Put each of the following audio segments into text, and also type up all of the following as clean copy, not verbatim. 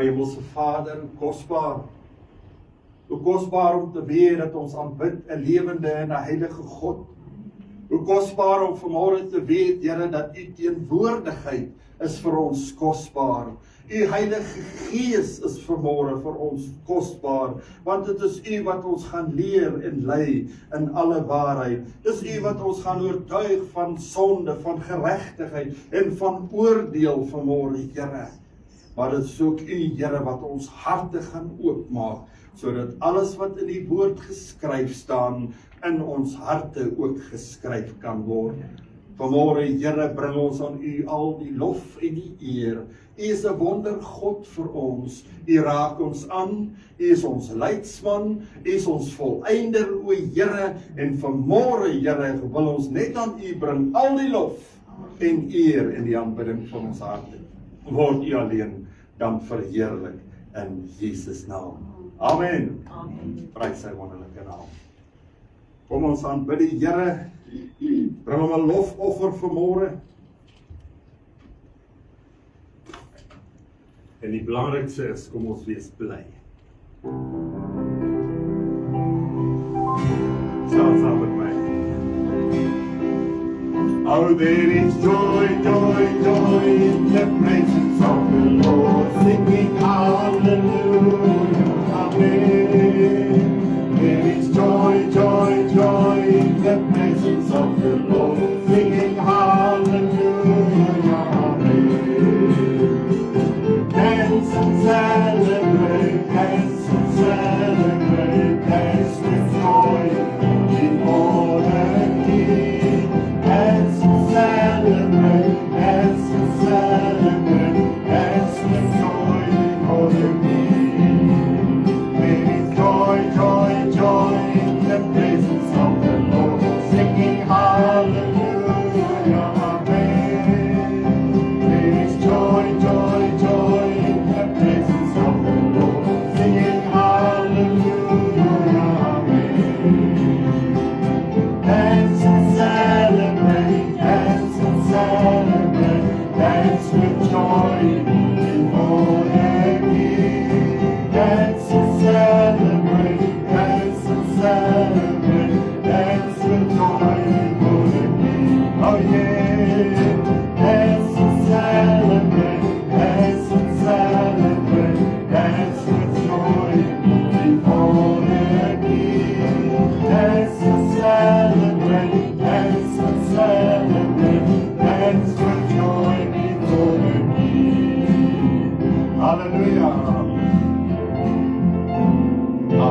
Hemelse Vader, hoe kosbaar om te weet dat ons aanbid 'n lewende en 'n heilige God. Hoe kosbaar om vanmôre te weet, Here, dat U teenwoordigheid is vir ons kosbaar. U Heilige Gees is vanmôre vir ons kosbaar, want dit is U wat ons gaan leer en lei in alle waarheid. Dis U wat ons gaan oortuig van sonde, van geregtigheid en van oordeel vanmôre, Here. Maar dit is ook U, Here, wat ons harte gaan oopmaak, sodat alles wat in die woord geskryf staan, in ons harte ook geskryf kan word. Vanmôre, Here, bring ons aan U al die lof en die eer. U is 'n wondergod vir ons. U raak ons aan. U is ons leidsman. U is ons volëinder, o Here. En vanmôre, Here, wil ons net aan U bring al die lof en eer en die aanbidding van ons harte. Word U alleen dan verheerlik in Jesus naam. Amen. Amen. Prys sy wonderlike naam. Kom ons aanbid die Here. Bring hom 'n lofoffer vanmôre. En die belangrikste is, kom ons wees bly. Staan saam met my. Oh, there is joy, joy, joy in the presence of the Lord, singing hallelujah, amen. There is joy, joy, joy in the presence of the Lord, singing hallelujah, amen. Dance and celebrate, dance and celebrate, dance with joy before the King. Dance and celebrate, dance and celebrate, dance with joy before the King. There is joy, joy, joy in the presence of the Lord, singing hallelujah, amen. There is joy, joy, joy in the presence of the Lord, singing hallelujah, amen. Dance and celebrate, dance and celebrate, dance with joy before the King. Dance and celebrate, dance and celebrate, dance with joy before the King. Oh yeah, dance and celebrate, dance and celebrate, dance with joy before the King. Dance and celebrate, dance and celebrate, dance with joy before the King. Hallelujah. I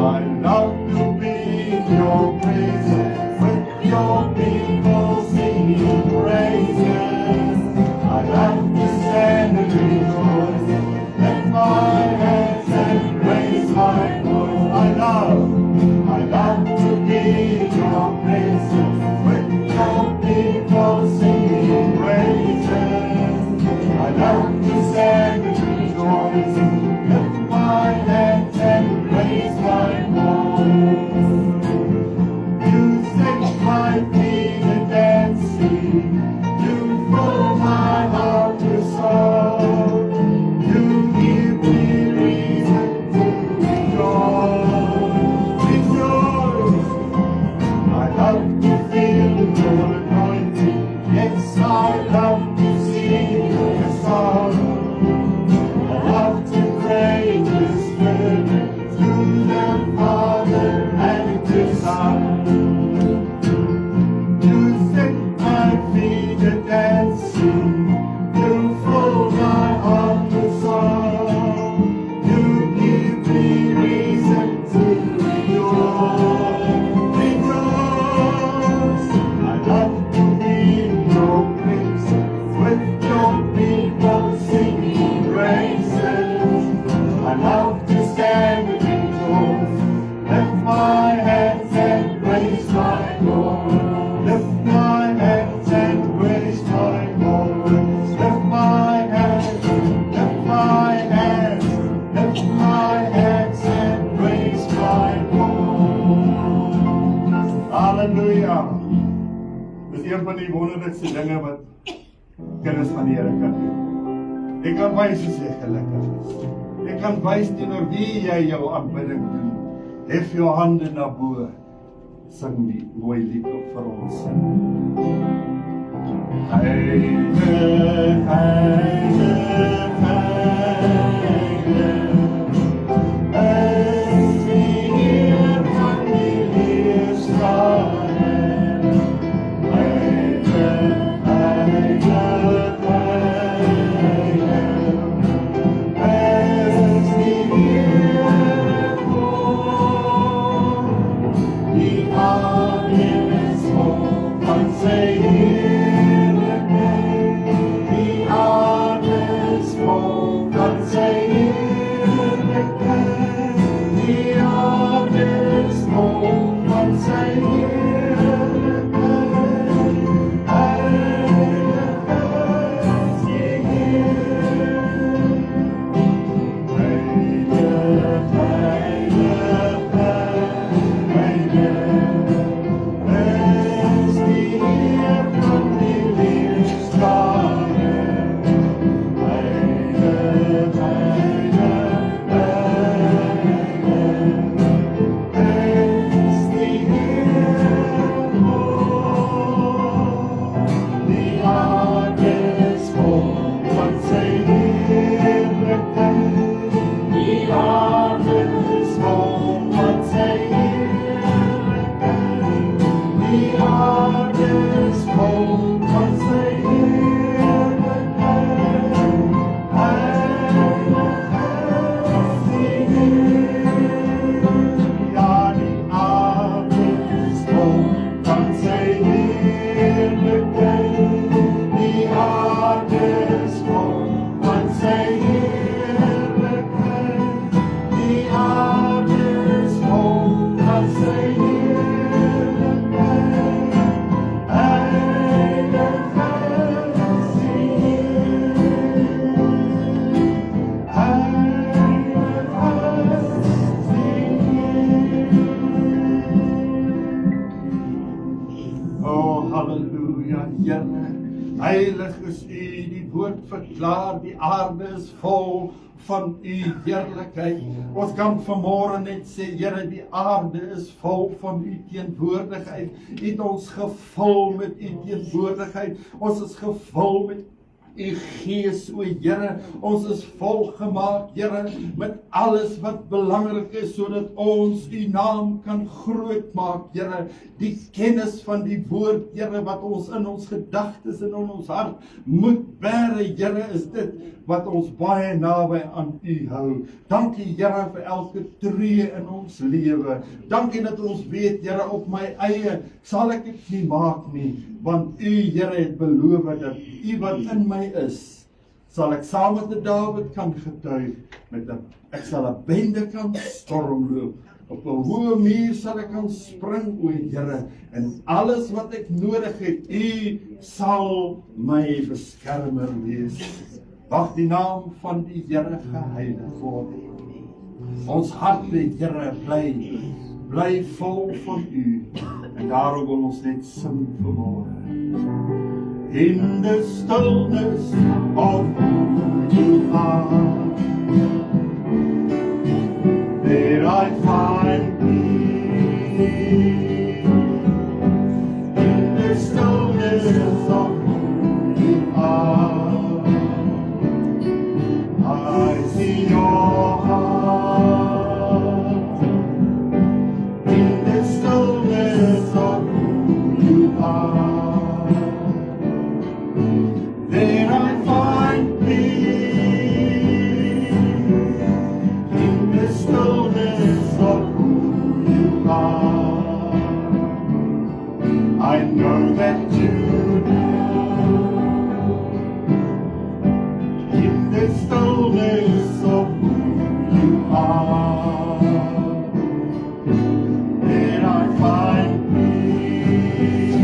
love to be in your presence, with your people singing praises. I love to stand and rejoice, lift my hands and raise my voice. I love to be in your presence, with your people singing praises. I love to stand and rejoice, lift my hands and raise my voice. You set my feet a dancing, you fill my heart with song. You give me reason to rejoice. Rejoice. I love to feel your anointing. Yes, I love to sing your song. I love to pray to Spirit, to the Father and to Son. You set my feet a dancing, you fill my heart with song. You give me reason to rejoice. Rejoice. I love to be in your presence, with your people singing praises. I love to stand and rejoice, lift my hands and raise my voice. Lift my hands and raise my voice. Lift my hands, lift my hands, lift my hands and raise my voice. Hallelujah. Dis een van die wonderlikste dinge wat kinders van die Here kan doen. Ek kan baie so sê gelukkig is. Jy kan wys teenoor wie jy jou aanbidding doen. Hef jou hande na bo. Sing die mooi lied op vir ons. Heilig, heilig, heilig, is die Heer van die Leerskare. Heilig, heilig, heilig, is die Heer God. Die aarde is vol van sy heerlijkheid. Die aarde is vol van sy heerlijkheid. Die aarde is vol van sy heerlijkheid. Heilig is die Heer. Heilig, heilig, heilig, is die Heer van die Leerskare. Heilig, heilig, heilig, is die Heer God. Die aarde is vol van sy heerlijkheid. Die aarde is vol van sy heerlijkheid. Die aarde is vol van sy heerlijkheid. Heilig is die Heer. Ja, die aarde is vol van sy heerlijkheid. Die aarde is vol van sy heerlijkheid. Die aarde is vol van sy heerlijkheid. Heilig is die Heer. Heilig is die Heer. Oh, halleluja, Here. Heilig is U, die woord verklaar, die aarde is vol van U heerlikheid. Ons kan vanmôre net sê, Here, die aarde is vol van U teenwoordigheid. U het ons gevul met U teenwoordigheid. Ons is gevul met U Gees, o Here. Ons is volgemaak, Here, met alles wat belangrik is, sodat ons U naam kan groot maak, Here. Die kennis van die woord, Here, wat ons in ons gedagtes en in ons hart moet bære, Here, is dit wat ons baie naby aan U hou. Dankie, Here, vir elke tree in ons lewe. Dankie dat ons weet, Here, op my eie sal ek dit nie maak nie, want U, Here, het beloof dat U wat in my is, sal ek saam met die Dawid kan getuig, ek sal 'n bende kan stormloop, op 'n hoë muur sal ek kan spring, o Here, en alles wat ek nodig het, U sal my beskermer wees. Mag die naam van die Here geheilig word. Ons harte, Here, bly vol van U, en daarom wil ons net sing vanmôre. In the stillness of who You are, there I find peace. In the stillness of who You are, I see Your heart. In the stillness of who You are, there I find peace. In the stillness of who You are, I know that You know. In the stillness of who You are, there I find peace.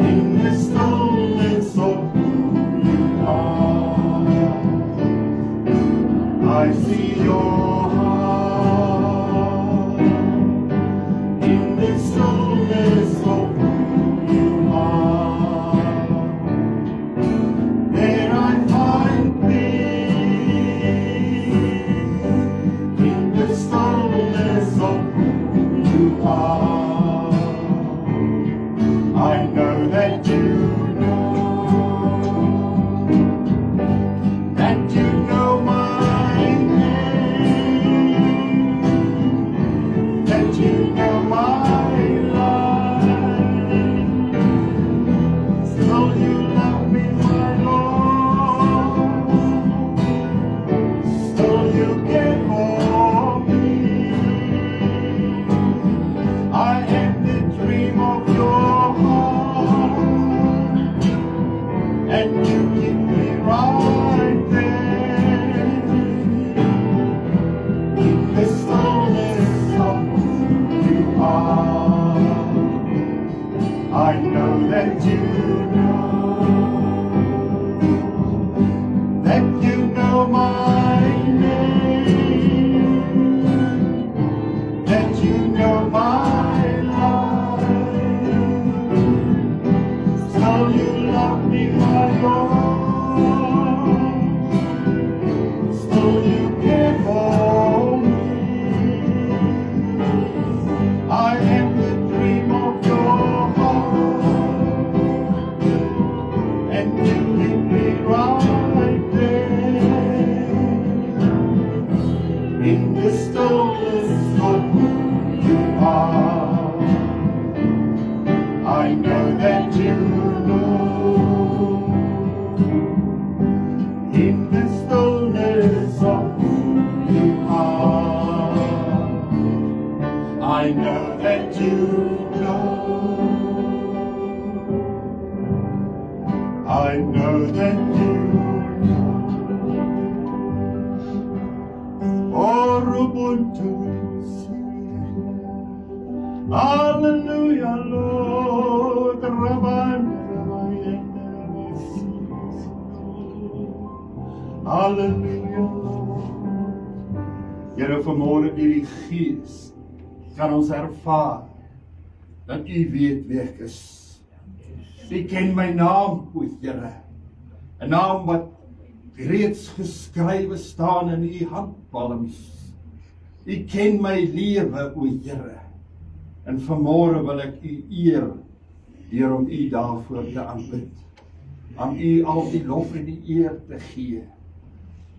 In the stillness of who You are, I see Your heart. In the stillness of who You are, there I find peace. in the stillness of who you are. I know that you know, in the stillness of who you are. I know that you know, I know that you know. Oh, Ubuntu, hallelujah, Lord, hallelujah, Lord. Here vanmôre deur die Gees kan ons ervaar dat U weet wie ek is. U ken my naam, o Here, 'n naam wat reeds geskrywe staan in U handpalms. U ken my lewe, o Here, en vanmôre wil ek U eer deur om U daarvoor te aanbid, aan U al die lof en die eer te gee,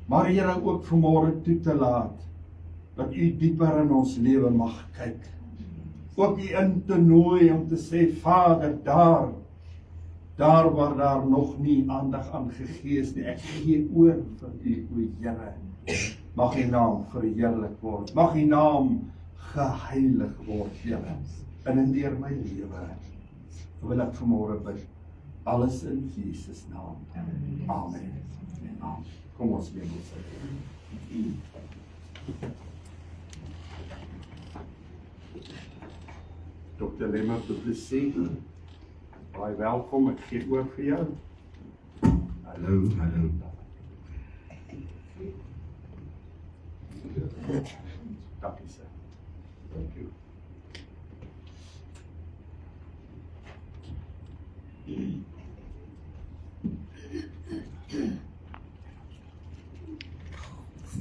maar Here ook vanmôre toe te laat dat U dieper in ons lewe mag kyk, ook U in te nooi om te sê, Vader, daar waar daar nog nie aandag aan gegee is nie, ek gee oor vir U, o Here. Mag U naam verheerlik word, mag U naam geheilig word, Here, in deur my lewe. Wil ek vanmôre bid, alles in Jesus naam. Amen. Amen. Kom ons bid ons. Dr. Lemmer de Plessis, baie welkom, ek gee oor vir jou. Hallo. Dankie sir. Thank you.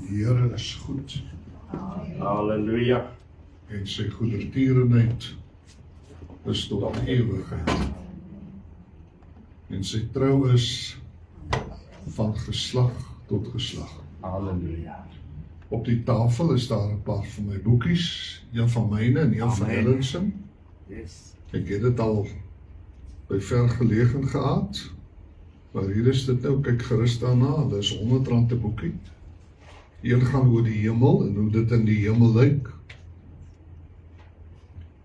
Die Here is goed. Halleluja. En sy goedertierenheid is tot ewigheid. En sy trou is van geslag tot geslag. Halleluja. Op die tafel is daar 'n paar van my boekies, een van myne en een van Ellenson. Yes. Ek het dit al by vergelegen gehad, maar hier is dit nou, kyk gerus daarna, dit is R100 'n boekie. Een gaan oor die hemel en hoe dit in die hemel lyk.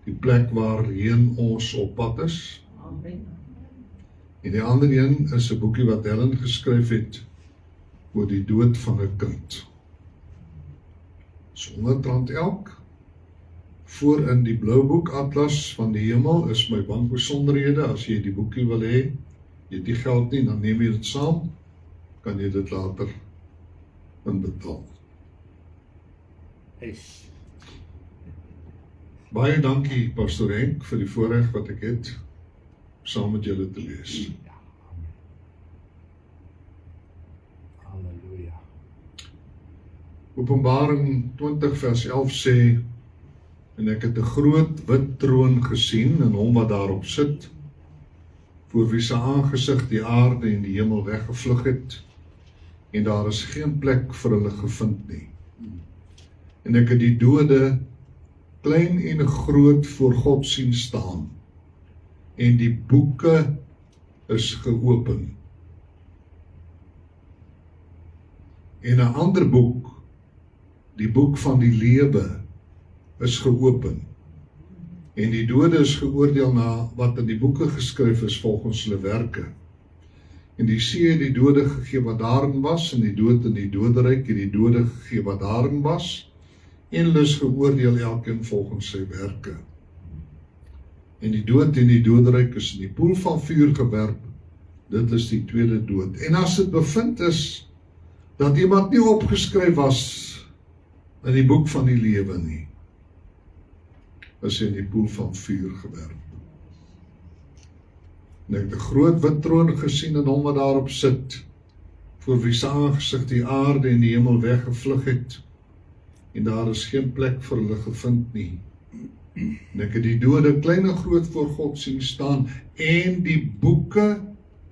Die plek waarheen ons op pad is. Amen. En die ander een is 'n boekie wat Helen geskryf het oor die dood van 'n kind. Dis R100 elk. Voorin die blou boek Atlas van die hemel is my bankbesonderhede. As jy die boekie wil hê, jy het die geld nie, dan neem jy dit saam, kan jy dit later inbetaal. Yes. Baie dankie Pastor Henk vir die voorreg wat ek het saam met julle te lees. Halleluja. Openbaring 20 vers 11 sê, en ek het 'n groot wit troon gesien en hom wat daarop sit, voor wie se aangesig die aarde en die hemel weggevlug het, en daar is geen plek vir hulle gevind nie. En ek het die dode, klein en groot, voor God sien staan, en die boeke is geopen. En 'n ander boek, die boek van die lewe, is geopen. En die dode is geoordeel na wat in die boeke geskryf is volgens hulle werke. En die see het die dode gegee wat daarin was, en die dood in die doderyk het die dode gegee wat daarin was, en hulle is geoordeel elkeen volgens sy werke. En die dood en die doderyk is in die poel van vuur gewerp, dit is die tweede dood. En as dit bevind is, dat iemand nie opgeskryf was in die boek van die lewe nie, is hy in die poel van vuur gewerp. En ek het 'n groot wit troon gesien en hom wat daarop sit, voor wie se aangesig die aarde en die hemel weggevlug het, en daar is geen plek vir hulle gevind nie. En ek het die dode klein en groot voor God sien staan, en die boeke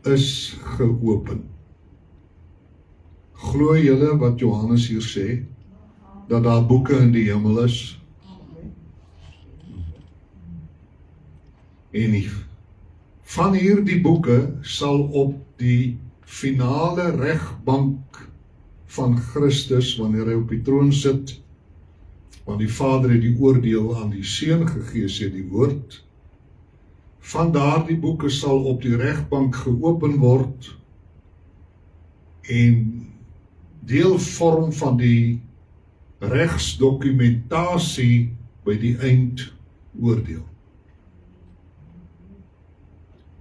is geopen. Glo julle wat Johannes hier sê, dat daar boeke in die hemel is. En van hierdie boeke sal op die finale regbank van Christus, wanneer hy op die troon sit, want die Vader het die oordeel aan die Seun gegee, sê die woord, van daardie boeke sal op die regbank geopen word en deel vorm van die regsdokumentasie by die eindoordeel.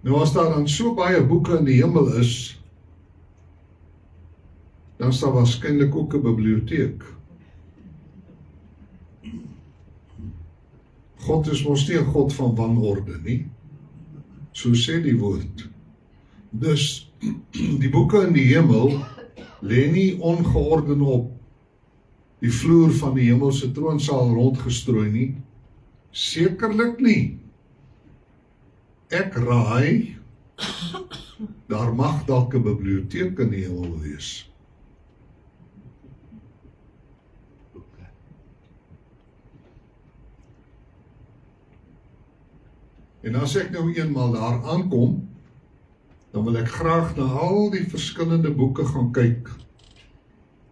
Nou as daar dan so baie boeke in die hemel is, dan is daar waarskynlik ook 'n biblioteek. God is mos nie 'n God van wanorde nie. So sê die woord. Dus die boeke in die hemel lê nie ongeorden op die vloer van die hemelse troonsaal rondgestrooi nie. Sekerlik nie. Ek raai, daar mag dalk 'n biblioteek in die hemel wees. En as ek nou eenmaal daar aankom, dan wil ek graag na al die verskillende boeke gaan kyk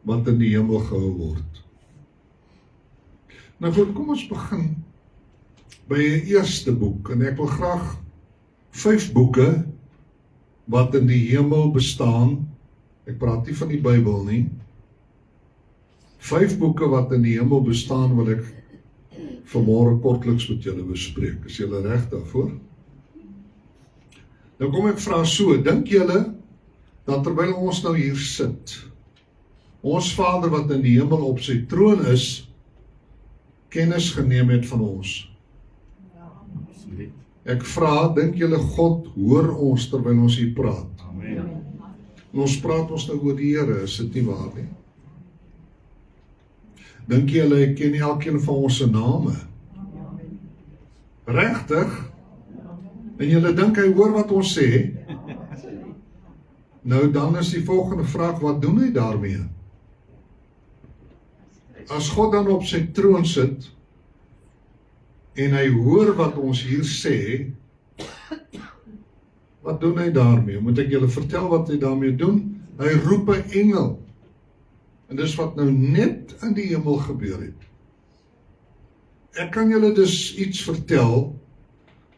wat in die hemel gehou word. Nou goed, kom ons begin by 'n eerste boek, en ek wil graag 5 boeke wat in die hemel bestaan, ek praat nie van die Bybel nie, 5 boeke wat in die hemel bestaan wil ek vanmôre kortliks met julle bespreek. Is julle reg daarvoor? Nou kom ek vra so, dink julle dat terwyl ons nou hier sit, ons Vader wat in die hemel op sy troon is, kennis geneem het van ons? Ek vra, dink julle God hoor ons terwyl ons hier praat? Amen. En ons praat ons nou oor die Here, is dit nie waar nie? Dink julle, ek ken nie elkeen van ons se name? Regtig? En julle dink hy hoor wat ons sê? Nou dan is die volgende vraag, wat doen hy daarmee? As God dan op sy troon sit, en hy hoor wat ons hier sê, wat doen hy daarmee? Moet ek julle vertel wat hy daarmee doen? Hy roep 'n engel. En dis wat nou net in die hemel gebeur het. Ek kan julle dus iets vertel,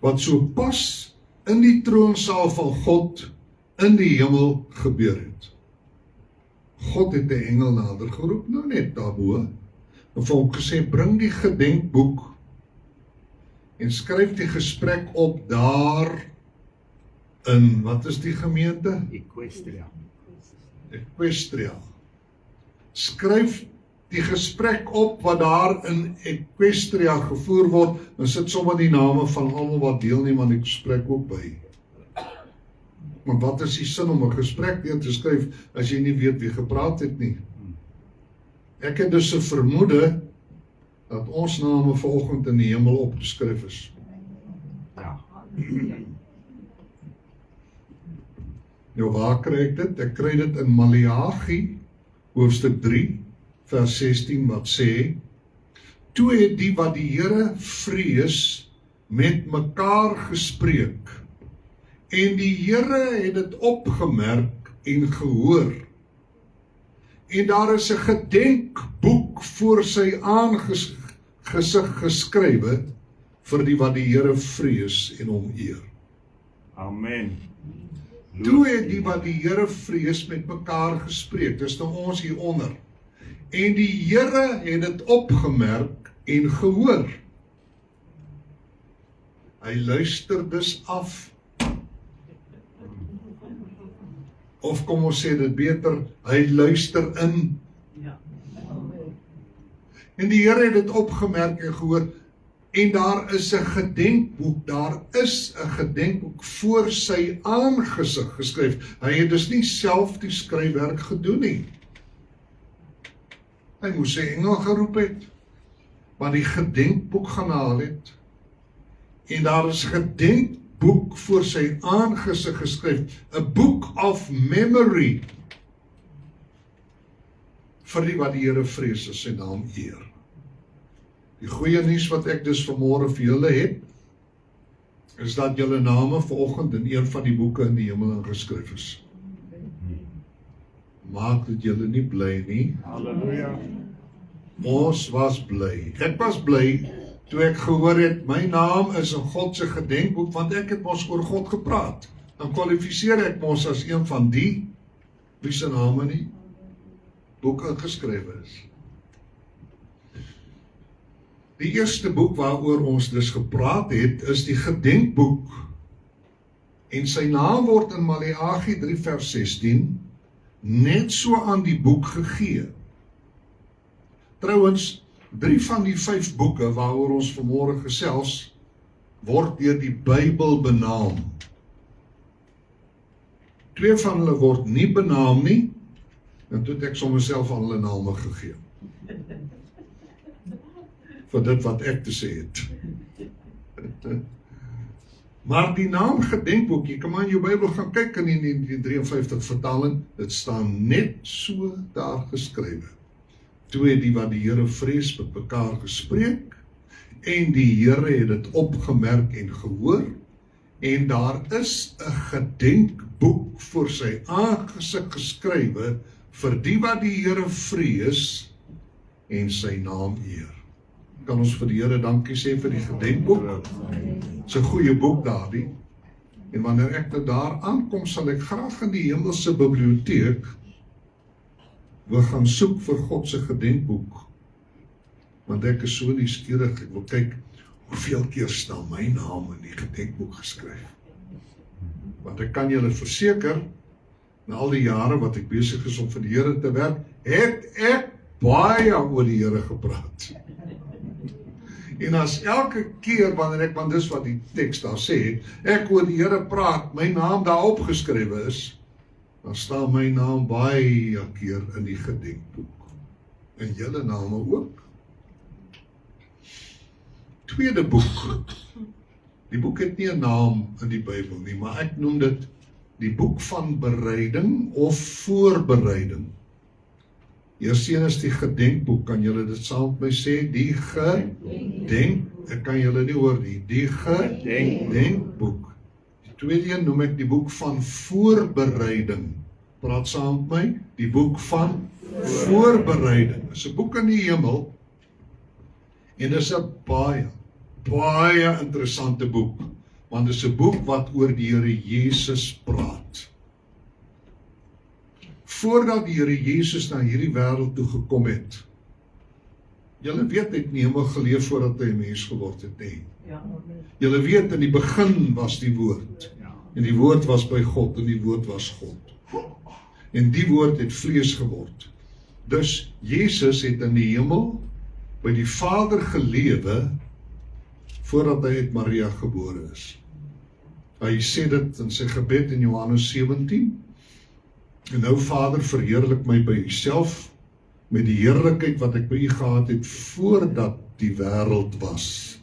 wat so pas in die troonsaal van God in die hemel gebeur het. God het 'n engel nader geroep, nou net daarbo, en vir hom gesê, bring die gedenkboek, en skryf die gesprek op daar in, wat is die gemeente? Equestria. Skryf die gesprek op wat daar in Equestria gevoer word, en sit sommer die name van almal wat deelneem aan die gesprek ook by. Maar wat is die sin om 'n gesprek neer te skryf, as jy nie weet wie gepraat het nie? Ek het dus 'n vermoede, dat ons name vanoggend in die hemel opgeskryf is. Ja. Nou waar kry ek dit? Ek kry dit in Maleagi, hoofstuk 3, vers 16, wat sê, toe het die wat die Here vrees met mekaar gespreek, en die Here het dit opgemerk en gehoor, en daar is 'n gedenkboek voor sy aangesig geskrywe vir die wat die Here vrees en hom eer. Amen. Toe het die wat die Here vrees met mekaar gespreek, dis nou ons hieronder, en die Here het dit opgemerk en gehoor. Hy luister dus af. Of kom ons sê dit beter, hy luister in. En die Here het dit opgemerk en gehoor, en daar is 'n gedenkboek voor sy aangesig geskryf. Hy het dus nie self die skryfwerk gedoen nie. Hy moes sy engel geroep het, wat die gedenkboek gaan haal het, en daar is 'n gedenkboek voor sy aangesig geskryf, 'n book of memory, vir die wat die Here vrees en sy naam eer. Die goeie nuus wat ek dus vanmôre vir julle het, is dat julle name vanoggend in een van die boeke in die hemel ingeskryf is. Maak dit julle nie bly nie. Halleluja. Ons was bly. Ek was bly toe ek gehoor het, my naam is in God se gedenkboek, want ek het mos oor God gepraat. Dan kwalifiseer ek mos as een van die, wie se name nie boek ingeskrywe is. Die eerste boek waaroor ons dus gepraat het, is die gedenkboek. En sy naam word in Maleagi 3 vers 16 net so aan die boek gegee. Trouwens, 3 van die 5 boeke waaroor ons vanmôre gesels, word deur die Bybel benaam. 2 van hulle word nie benaam nie, en toe het ek sommer self aan hulle name gegee. Vir dit wat ek te sê het. Maar die naam gedenkboek, jy kan maar in jou Bybel gaan kyk in die 1953 vertaling, dit staan net so daar geskrywe. Toe het die wat die Here vrees met mekaar gespreek, en die Here het dit opgemerk en gehoor, en daar is 'n gedenkboek voor sy aangesig geskrywe, vir die wat die Here vrees en sy naam eer. Kan ons vir die Here dankie sê vir die gedenkboek? Dis 'n goeie boek daardie. En wanneer ek nou daar aankom, sal ek graag in die hemelse biblioteek wil gaan soek vir God se gedenkboek. Want ek is so nuuskierig, ek wil kyk hoeveel keer staan my naam in die gedenkboek geskryf. Want ek kan julle verseker, na al die jare wat ek besig is om vir die Here te werk, het ek baie oor die Here gepraat. En as elke keer wanneer ek, want dis wat die teks daar sê, ek oor die Here praat, my naam daar opgeskrywe is, dan staan my naam baie keer in die gedenkboek. En julle name ook. Tweede boek. Die boek het nie 'n naam in die Bybel nie, maar ek noem dit die boek van bereiding of voorbereiding. Eerstens is die gedenkboek, kan julle dit saam met my sê, die gedenk, ek kan julle nie hoor nie, die gedenkboek. Die tweede een noem ek die boek van voorbereiding. Praat saam met my, die boek van voorbereiding. Dit is 'n boek in die hemel, en dit is 'n baie interessante boek, want dit is 'n boek wat oor die Here Jesus praat. Voordat die Here Jesus na hierdie wêreld toe gekom het, julle weet, hy het in die hemel geleef voordat hy 'n mens geword het, nee. Julle weet, in die begin was die woord, en die woord was by God, en die woord was God. En die woord het vlees geword. Dus Jesus het in die hemel by die Vader gelewe voordat hy uit Maria gebore is. Hy sê dit in sy gebed in Johannes 17. En nou Vader, verheerlik my by u self met die heerlikheid wat ek by u gehad het voordat die wêreld was.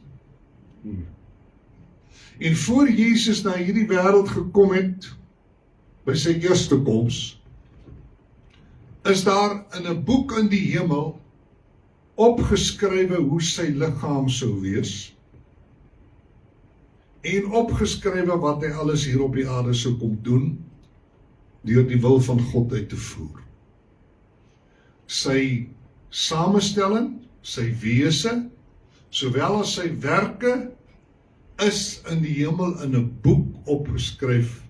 En voor Jesus na hierdie wêreld gekom het, by sy eerste koms, is daar in 'n boek in die hemel opgeskrywe hoe sy liggaam sou wees, en opgeskrywe wat hy alles hier op die aarde sou kom doen, deur die wil van God uit te voer. Sy samestelling, sy wese, sowel as sy werke, is in die hemel in 'n boek opgeskryf.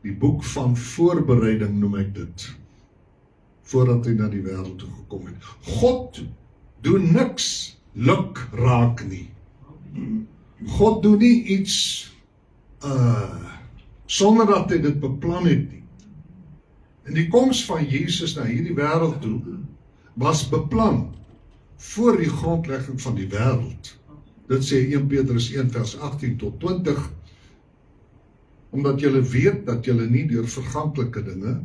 Die boek van voorbereiding noem ek dit, voordat hy na die wêreld toe gekom het. God doen niks lukraak nie. God doen nie iets sonder dat hy dit beplan het nie. En die koms van Jesus na hierdie wêreld toe was beplan voor die grondlegging van die wêreld. Dit sê 1 Petrus 1 vers 18 tot 20, omdat julle weet dat julle nie deur verganklike dinge,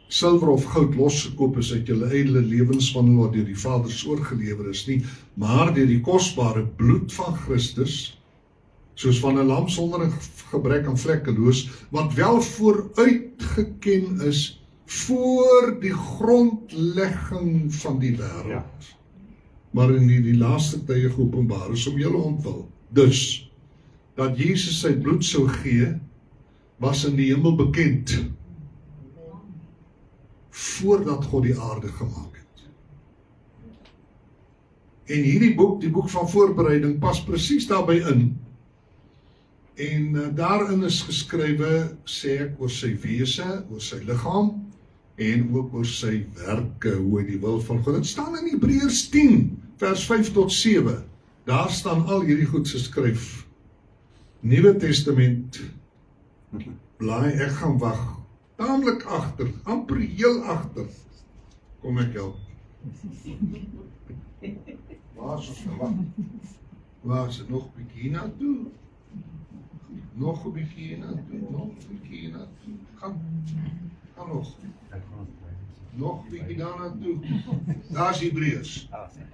silwer of goud losgekoop is uit julle ydelle lewenswandel wat deur die Vaders oorgelewer is nie, maar deur die kosbare bloed van Christus, soos van 'n lam sonder 'n gebrek aan vlekkeloos, wat wel vooruitgeken is voor die grondlegging van die wêreld. Maar in die laaste tye geopenbaar is om julle ontwil. Dus, dat Jesus sy bloed sou gee, was in die hemel bekend, voordat God die aarde gemaak het. En hierdie boek, die boek van voorbereiding, pas presies daarbey in. En daarin is geskrywe, sê ek, oor sy wese, oor sy liggaam, en ook oor sy werke, hoe hy die wil van God. Dit staan in Hebreërs 10, vers 5 tot 7. Daar staan al hierdie goed geskryf. Nuwe Testament, blaai, ek gaan wag, taamlik agter, amper heel agter, kom ek help. Waar is ons gewag? Waar is het nog 'n bietjie naartoe? Nog 'n bietjie naartoe, nog 'n bietjie naartoe. Gaan nog. Nog 'n bietjie daar naartoe. Daar is Hebreërs,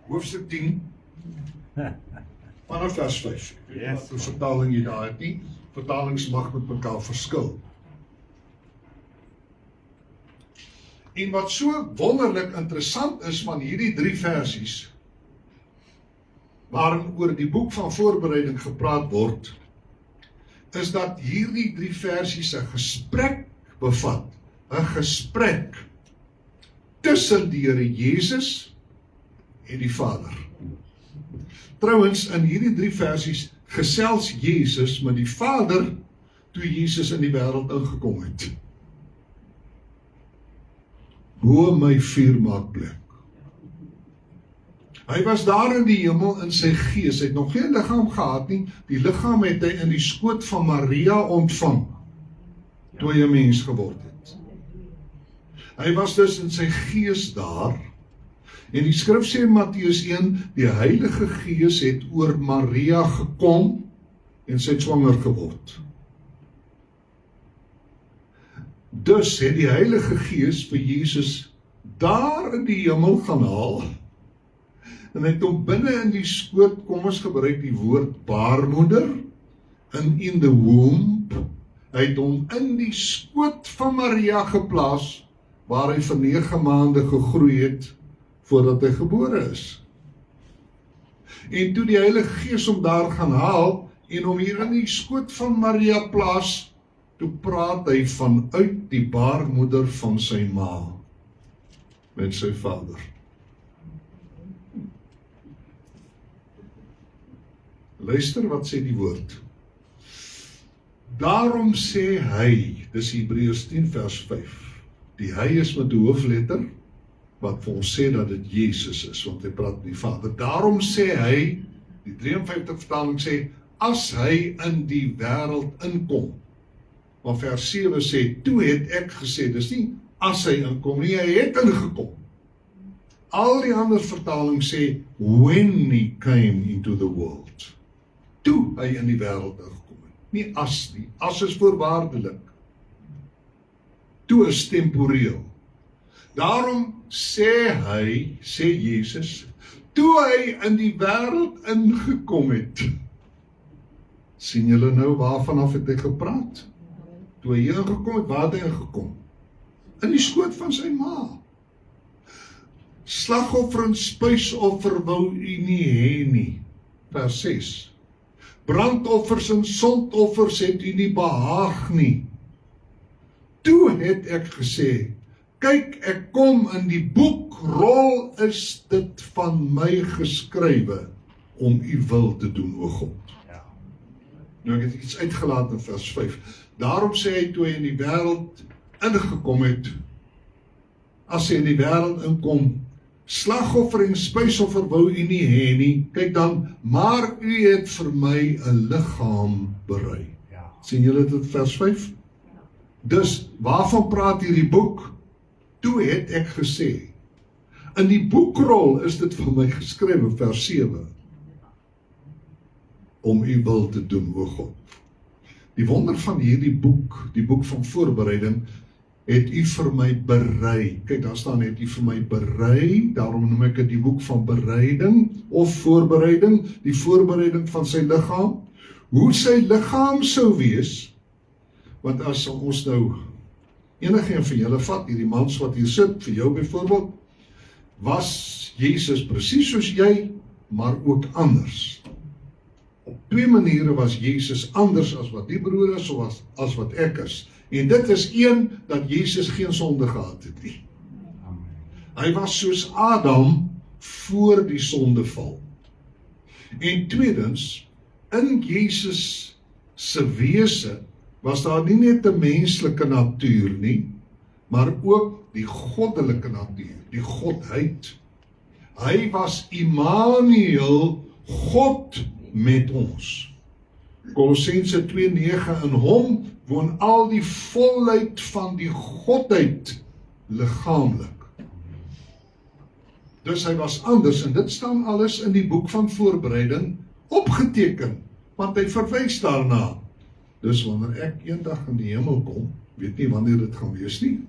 hoofstuk 10, vanaf vers 5. Wat die vertaling jy daar het nie, vertalings mag met mekaar verskil. En wat so wonderlik interessant is van hierdie 3 versies, waarin oor die boek van voorbereiding gepraat word, is dat hierdie 3 versies 'n gesprek bevat, 'n gesprek tussen die Here Jesus en die Vader. Trouwens, in hierdie 3 versies gesels Jesus met die Vader toe Jesus in die wêreld ingekom het. Bo my vuurmaakplek. Hy was daar in die hemel in sy gees, hy het nog geen liggaam gehad nie, die liggaam het hy in die skoot van Maria ontvang, toe hy 'n mens geword het. Hy was dus in sy gees daar, en die skrif sê in Matteus 1, die Heilige Gees het oor Maria gekom, en sy het swanger geword. Dus het die Heilige Gees vir Jesus daar in die hemel gaan haal, en hy het hom binne in die skoot, kom ons gebruik die woord baarmoeder, in the womb, hy het hom in die skoot van Maria geplaas, waar hy vir 9 maande gegroei het, voordat hy gebore is. En toe die Heilige Gees hom daar gaan haal, en hom hier in die skoot van Maria plaas, toe praat hy vanuit die baarmoeder van sy ma, met sy vader. Luister wat sê die woord. Daarom sê hy, dis Hebreërs 10 vers 5, die hy is met die hoofletter, wat vir ons sê dat dit Jesus is, want hy praat met die Vader. Daarom sê hy, die 53 vertaling sê, as hy in die wêreld inkom. Maar vers 7 sê, toe het ek gesê, dis nie as hy inkom nie, hy het ingekom. Al die ander vertaling sê, when he came into the world. Toe hy in die wêreld ingekom het. Nie as nie, as is voorwaardelik. Toe is temporeel. Daarom sê hy, sê Jesus, toe hy in die wêreld ingekom het. Sien julle nou waarvan af het hy gepraat? Toe hy hier ingekom het, waar het hy ingekom? In die skoot van sy ma. Slagoffer en spysoffer wou u nie hê nie. Vers 6. Brandoffers en sondoffers het u nie behaag nie. Toe het ek gesê, kyk, ek kom, in die boekrol is dit van my geskrywe om u wil te doen, o God. Ja. Nou ek het iets uitgelaat in vers 5. Daarom sê hy, toe hy in die wêreld ingekom het, as hy in die wêreld inkom, slagoffer en spysoffer wou u nie hê nie, kyk dan, maar u het vir my 'n liggaam berei. Ja. Sien julle dit vers 5? Dus, waarvan praat hierdie boek? Toe het ek gesê, in die boekrol is dit vir my geskrywe, vers 7, om u wil te doen, o God. Die wonder van hierdie boek, die boek van voorbereiding, het u vir my berei. Kyk, daar staan, het u vir my berei, daarom noem ek dit die boek van bereiding, of voorbereiding, die voorbereiding van sy liggaam, hoe sy liggaam sou wees, want as ons nou Enige een van julle vat hierdie mans wat hier sit, vir jou byvoorbeeld, was Jesus presies soos jy, maar ook anders. Op 2 maniere was Jesus anders as wat die broer is, of as wat ek is. En dit is een, dat Jesus geen sonde gehad het nie. Hy was soos Adam voor die sondeval. En tweedens, in Jesus se wese was daar nie net 'n menslike natuur nie, maar ook die goddelike natuur, die godheid. Hy was Immanuel, God met ons. Kolossense 2:9, in hom woon al die volheid van die godheid liggaamlik. Dus hy was anders, en dit staan alles in die boek van voorbereiding opgeteken, want hy verwys daarna. Dus wanneer ek eendag in die hemel kom, weet nie wanneer dit gaan wees nie,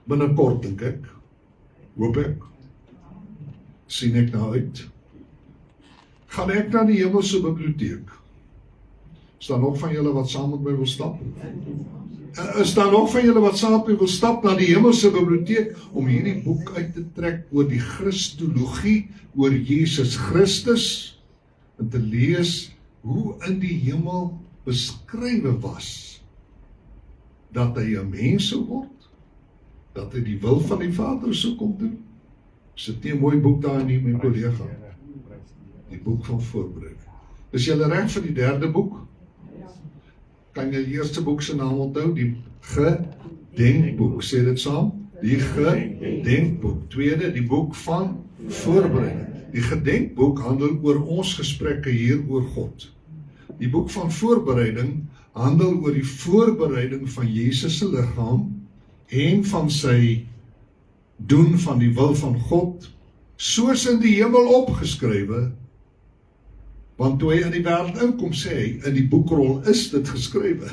binnekort dink ek, hoop ek, sien ek nou uit, gaan ek na die hemelse biblioteek. Is daar nog van julle wat saam met my wil stap? Is daar nog van julle wat saam met my wil stap na die hemelse biblioteek om hierdie boek uit te trek oor die Christologie, oor Jesus Christus, en te lees hoe in die hemel beskrywe was dat hy 'n mens sou word, dat hy die wil van die Vader sou kom doen. Sit nie 'n mooi boek daar nie, my kollega. Die boek van voorbereiding. Is julle reg vir die derde boek? Kan jy die eerste boek se naam onthou? Die gedenkboek. Sê dit saam? Die gedenkboek. Tweede, die boek van voorbereiding. Die gedenkboek handel oor ons gesprekke hier oor God. Die boek van voorbereiding handel oor die voorbereiding van Jesus se liggaam en van sy doen van die wil van God, soos in die hemel opgeskrywe. Want toe hy in die wêreld inkom, sê hy, in die boekrol is dit geskrywe.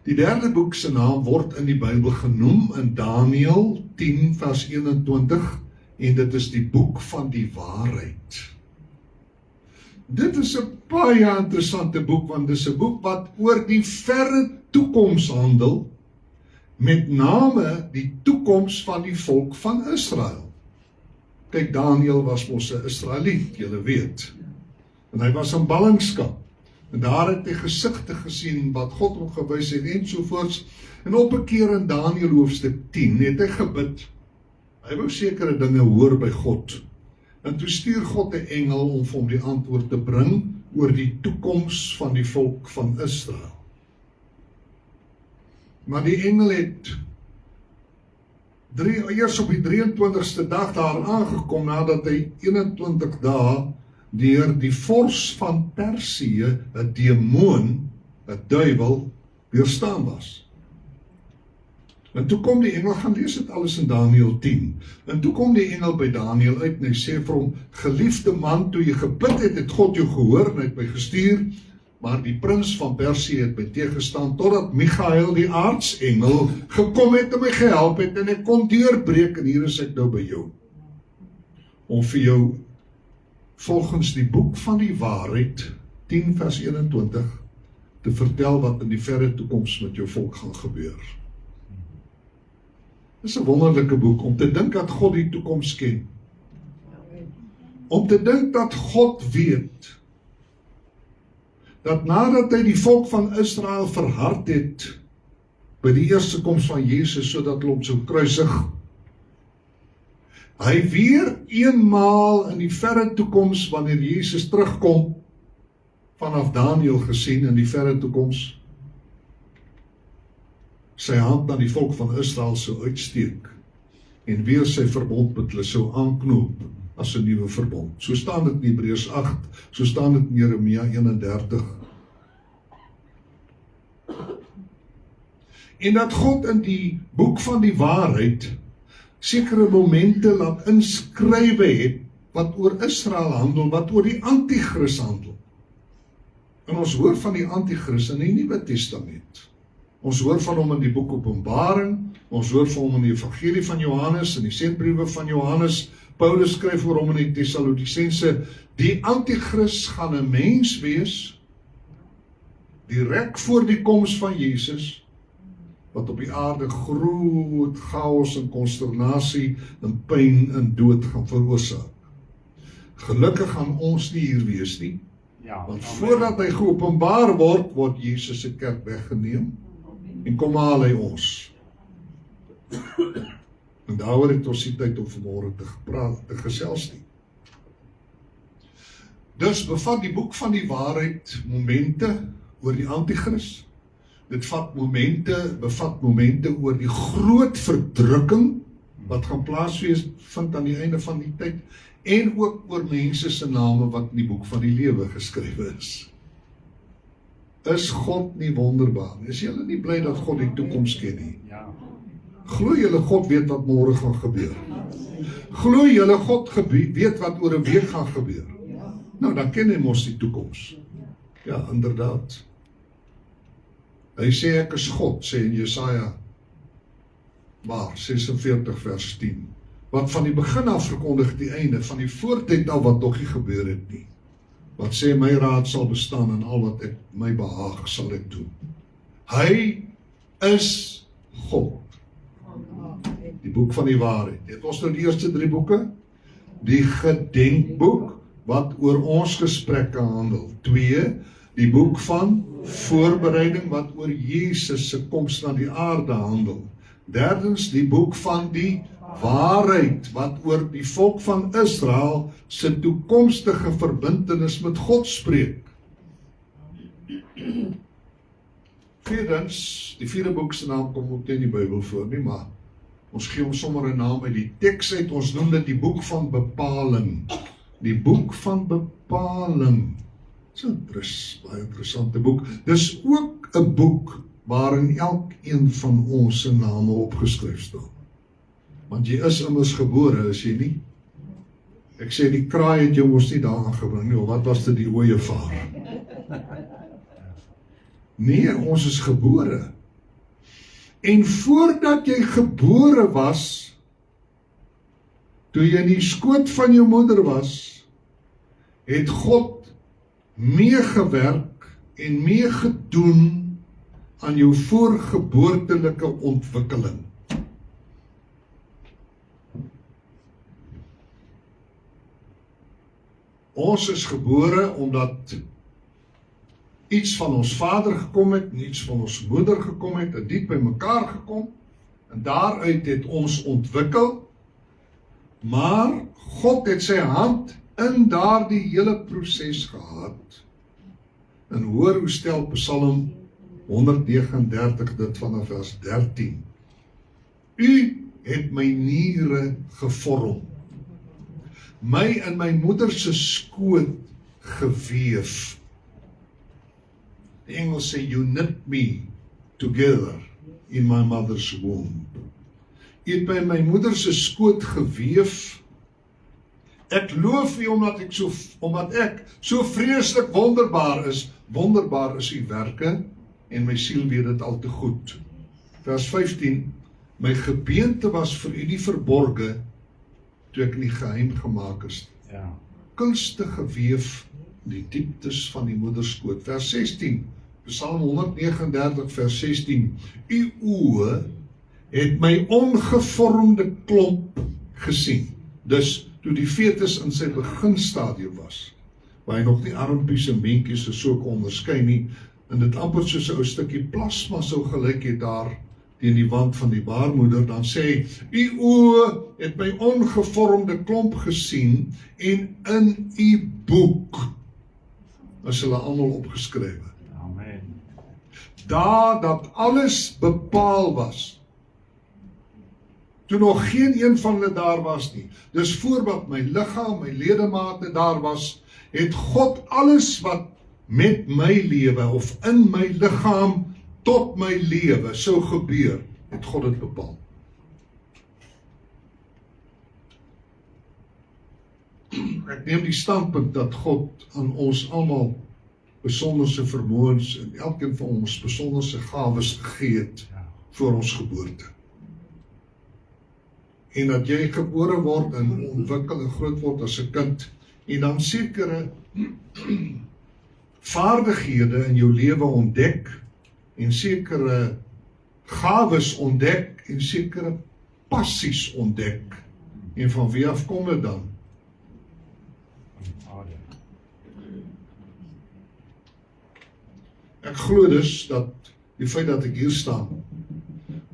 Die derde boek se naam word in die Bybel genoem in Daniël 10 vers 21 en dit is die boek van die waarheid. Dit is 'n baie interessante boek, want dit is 'n boek wat oor die verre toekoms handel, met name die toekoms van die volk van Israel. Kyk, Daniël was mos 'n Israeliet, julle weet. En hy was in ballingskap. En daar het hy gesigte gesien wat God hom gewys het ensovoorts. En op 'n keer in Daniël hoofstuk 10 het hy gebid. Hy wou sekere dinge hoor by God. En toe stuur God 'n engel om vir hom die antwoord te bring oor die toekoms van die volk van Israel. Maar die engel het eers op die 23ste dag daar aangekom nadat hy 21 dae deur die vors van Persië, 'n demoon, 'n duiwel, weerstaan was. En toe kom die engel, gaan lees dit alles in Daniël 10, en toe kom die engel by Daniël uit en hy sê vir hom, geliefde man, toe jy gebid het, het God jou gehoor en het my gestuur, maar die prins van Persië het my teëgestaan, totdat Michael, die aartsengel, gekom het en my gehelp het, en ek kon deurbreek, en hier is ek nou by jou, om vir jou, volgens die boek van die waarheid, 10 vers 21, te vertel wat in die verre toekoms met jou volk gaan gebeur. Dit is 'n wonderlike boek, om te dink dat God die toekoms ken. Om te dink dat God weet, dat nadat hy die volk van Israel verhard het, by die eerste koms van Jesus, sodat hulle hom sou kruisig, hy weer eenmaal in die verre toekoms, wanneer Jesus terugkom, vanaf Daniël gesien in die verre toekoms, sy hand aan die volk van Israel sou uitsteek, en weer sy verbond met hulle sou aanknoop, as 'n nuwe verbond. So staan dit in Hebreërs 8, so staan dit in Jeremia 31. En dat God in die boek van die waarheid sekere momente laat inskrywe het, wat oor Israel handel, wat oor die Antichrist handel. En ons hoor van die Antichrist in die Nuwe Testament. Ons hoor van hom in die boek Openbaring, ons hoor van hom in die Evangelie van Johannes, in die sendbriewe van Johannes, Paulus skryf oor hom in die Tessalonisense, die Antichrist gaan 'n mens wees, direk voor die koms van Jesus, wat op die aarde groot chaos en konsternasie en pyn en dood gaan veroorsaak. Gelukkig gaan ons nie hier wees nie, want voordat hy geopenbaar word, word Jesus se kerk weggeneem en kom haal hy ons. En daaroor het ons die tyd om vanmôre te gesels nie. Dus bevat die boek van die waarheid momente oor die antichrist. Dit bevat momente oor die groot verdrukking wat gaan plaasvind aan die einde van die tyd, en ook oor mense se name wat in die boek van die lewe geskrywe is. Is God nie wonderbaar? Is julle nie bly dat God die toekoms ken nie? Glo julle God weet wat môre gaan gebeur? Glo julle God weet wat oor 'n week gaan gebeur? Nou, dan ken hy mos die toekoms. Ja, inderdaad. Hy sê ek is God, sê in Jesaja 46 vers 10. Wat van die begin af verkondig die einde, van die voortyd af wat nog nie gebeur het nie. Wat sê my raad sal bestaan en al wat ek my behaag sal ek doen. Hy is God. Die boek van die waarheid. Het ons nou die eerste 3 boeke? Die gedenkboek wat oor ons gesprekke handel. 2, die boek van voorbereiding wat oor Jesus se koms na die aarde handel. 3, die boek van die waarheid wat oor die volk van Israel se toekomstige verbintenis met God spreek. 4, die 4de boek se naam kom ook nie in die Bybel voor nie, maar ons gee hom sommer 'n naam uit die teks uit. Ons noem dit die boek van bepaling. Die boek van bepaling. So 'n baie interessante boek. Dis ook 'n boek waarin elkeen van ons se name opgeskryf staan. Want jy is immers gebore, is jy nie? Ek sê die kraai het jou mos nie daaraan gebring nie, of wat was dit, die ooievaar? Nee, ons is gebore. En voordat jy gebore was, toe jy in die skoot van jou moeder was, het God meegewerk en meegedoen aan jou voorgeboortelike ontwikkeling. Ons is gebore omdat iets van ons vader gekom het, en iets van ons moeder gekom het, en diep by mekaar gekom, en daaruit het ons ontwikkel, maar God het sy hand in daardie hele proses gehad. En hoor hoe stel Psalm 139 dit vanaf vers 13. U het my niere gevorm, my in my moeder se skoot geweef. Die Engels sê, you knit me together in my mother's womb. U het by my moeder se skoot geweef. Ek loof u omdat ek so vreeslik wonderbaar is. Wonderbaar is u werke en my siel weet dit al te goed. Vers 15, my gebeente was vir u nie verborge toe ek nie geheim gemaak is. Ja. Kunstig geweef die dieptes van die moederskoot. Vers 16, Psalm 139 vers 16, u oë het my ongevormde klomp gesien. Dus toe die fetus in sy beginstadium was, waar hy nog nie armpies en beentjies so kon onderskei nie, en dit amper soos 'n ou stukkie plasma sou gelyk het daar teen die wand van die baarmoeder, dan sê hy, u oë het my ongevormde klomp gesien, en in u boek is hulle almal opgeskrywe. Amen. Daar dat alles bepaal was, toe nog geen een van hulle daar was nie. Dus voordat my liggaam, my ledemate daar was, het God alles wat met my lewe of in my liggaam tot my lewe sou gebeur, het God dit bepaal. Ek neem die standpunt dat God aan ons almal besonderse vermoëns en elkeen van ons besonderse gawes gegee het voor ons geboorte. En dat jy gebore word en ontwikkel en groot word as 'n kind, en dan sekere vaardighede in jou lewe ontdek en sekere gawes ontdek en sekere passies ontdek. En van wie af kom dit dan? Ek glo dus dat die feit dat ek hier staan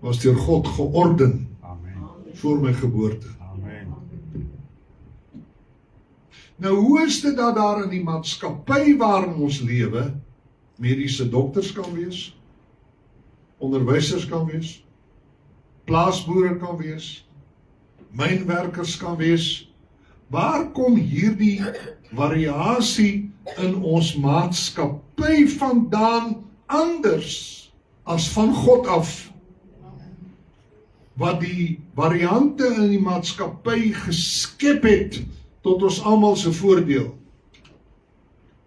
was deur God georden voor my geboorte. Nou hoe is dit dat daar in die maatskappy waarin ons lewe mediese dokters kan wees, onderwysers kan wees, plaasboere kan wees, mynwerkers kan wees, waar kom hierdie variasie in ons maatskappy vandaan anders as van God af, wat die variante in die maatskappy geskep het tot ons almal se voordeel?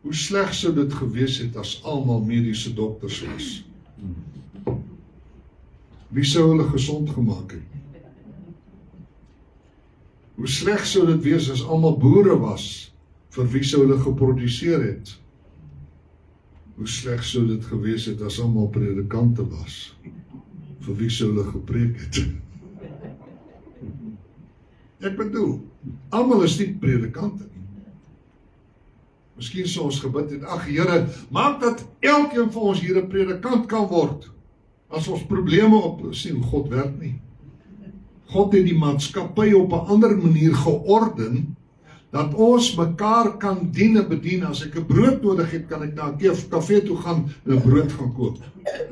Hoe sleg sou dit gewees het as almal mediese dokters was? Wie sou hulle gesond gemaak het? Hoe sleg sou dit wees as almal boere was? Vir wie sou hulle geproduseer het? Hoe sleg sou dit gewees het as almal predikante was? Vir wie sou hulle gepreek het? Ek bedoel, almal is nie predikante nie. Miskien sou ons gebid het, ag Here, maak dat elkeen van ons hier 'n predikant kan word. As ons probleme sien, God werk nie. God het die maatskappy op 'n ander manier georden, dat ons mekaar kan dien en bedien. As ek 'n brood nodig het, kan ek na 'n kafee toe gaan en 'n brood gaan koop.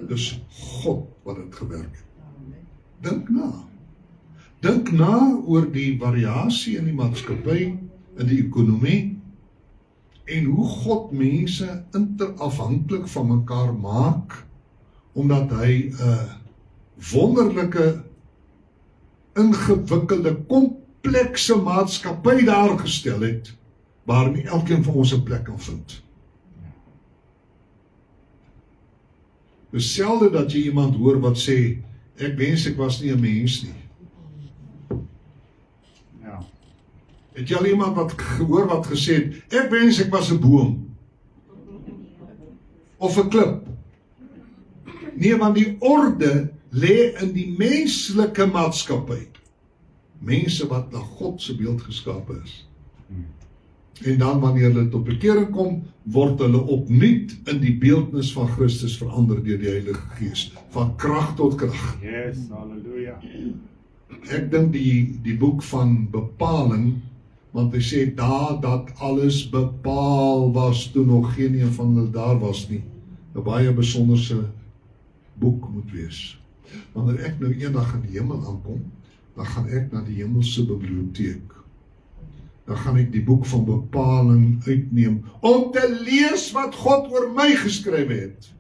Dis God wat dit gewerk het. Dink na. Dink na oor die variasie in die maatskappy, in die ekonomie, en hoe God mense interafhanklik van mekaar maak, omdat hy 'n wonderlike, ingewikkelde, komplekse maatskappy daar gestel het, waarin elkeen van ons 'n plek kan vind. Dis selde dat jy iemand hoor wat sê, ek wens ek was nie 'n mens nie. Ja. Het jy al iemand wat gehoor wat gesê het, ek wens ek was 'n boom? Of 'n klip? Nee, want die orde lê in die menslike maatskappy. Mense wat na God se beeld geskape is. En dan wanneer hulle tot bekering kom, word hulle opnuut in die beeldnis van Christus verander deur die Heilige Gees, van krag tot krag. Yes, halleluja. Ek dink die boek van bepaling, want hy sê daar dat alles bepaal was toe nog geen een van hulle daar was nie. 'n baie besonderse boek moet wees. Wanneer ek nou eendag in die hemel aankom, dan gaan ek na die hemelse biblioteek. Dan gaan ek die boek van bepaling uitneem, om te lees wat God oor my geskryf het.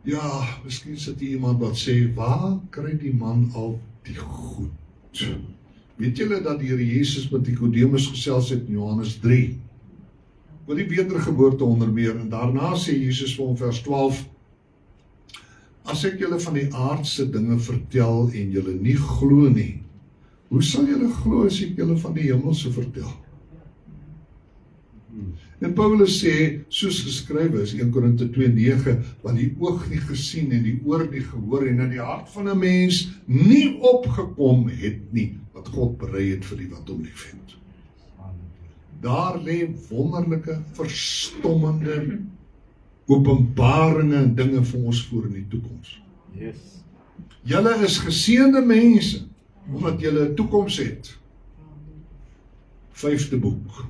Ja, miskien sit hier iemand wat sê, waar kry die man al die goed? Weet julle dat die Here Jesus met Nikodemus gesels het in Johannes 3? Oor die wedergeboorte onder meer, en daarna sê Jesus vir hom vers 12, as ek julle van die aardse dinge vertel en julle nie glo nie, hoe sal julle glo as ek julle van die hemelse vertel? En Paulus sê, soos geskrywe is 1 Korinte 2:9, want die oog nie gesien en die oor nie gehoor en in die hart van 'n mens nie opgekom het nie, wat God berei het vir die wat hom liefhet. Daar lê wonderlike, verstommende openbaringe en dinge vir ons voor in die toekoms. Yes. Julle is geseënde mense, omdat julle 'n toekoms het. 5de boek.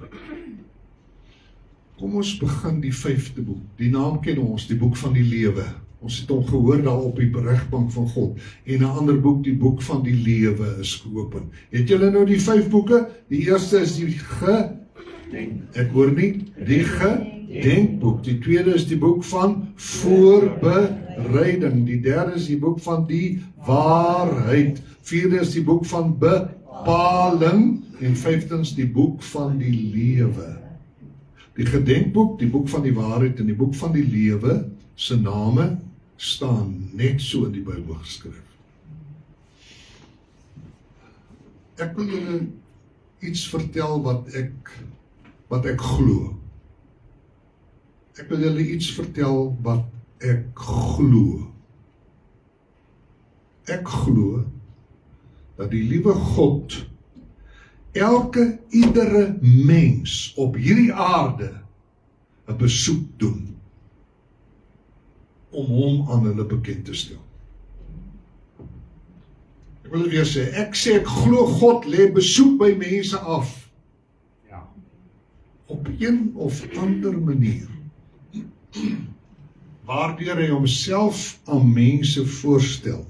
Kom ons begin die 5de boek. Die naam ken ons, die boek van die lewe. Ons het hom gehoor daar op die regbank van God. En 'n ander boek, die boek van die lewe is geopen. Het julle nou die 5 boeke? Die eerste is die ek hoor nie, die gedenkboek. Die tweede is die boek van voorbereiding. Die derde is die boek van die waarheid. Vierde is die boek van bepaling. En vyftens die boek van die lewe. Die gedenkboek, die boek van die waarheid en die boek van die lewe se name staan net so in die Bybel geskryf. Ek wil julle iets vertel wat ek glo. Ek wil julle iets vertel wat ek glo. Ek glo dat die liewe God iedere mens op hierdie aarde 'n besoek doen om hom aan hulle bekend te stel. Ek wil dit weer sê, ek glo God lê besoek by mense af. Ja. Op een of ander manier. Waardeur hy homself aan mense voorstel.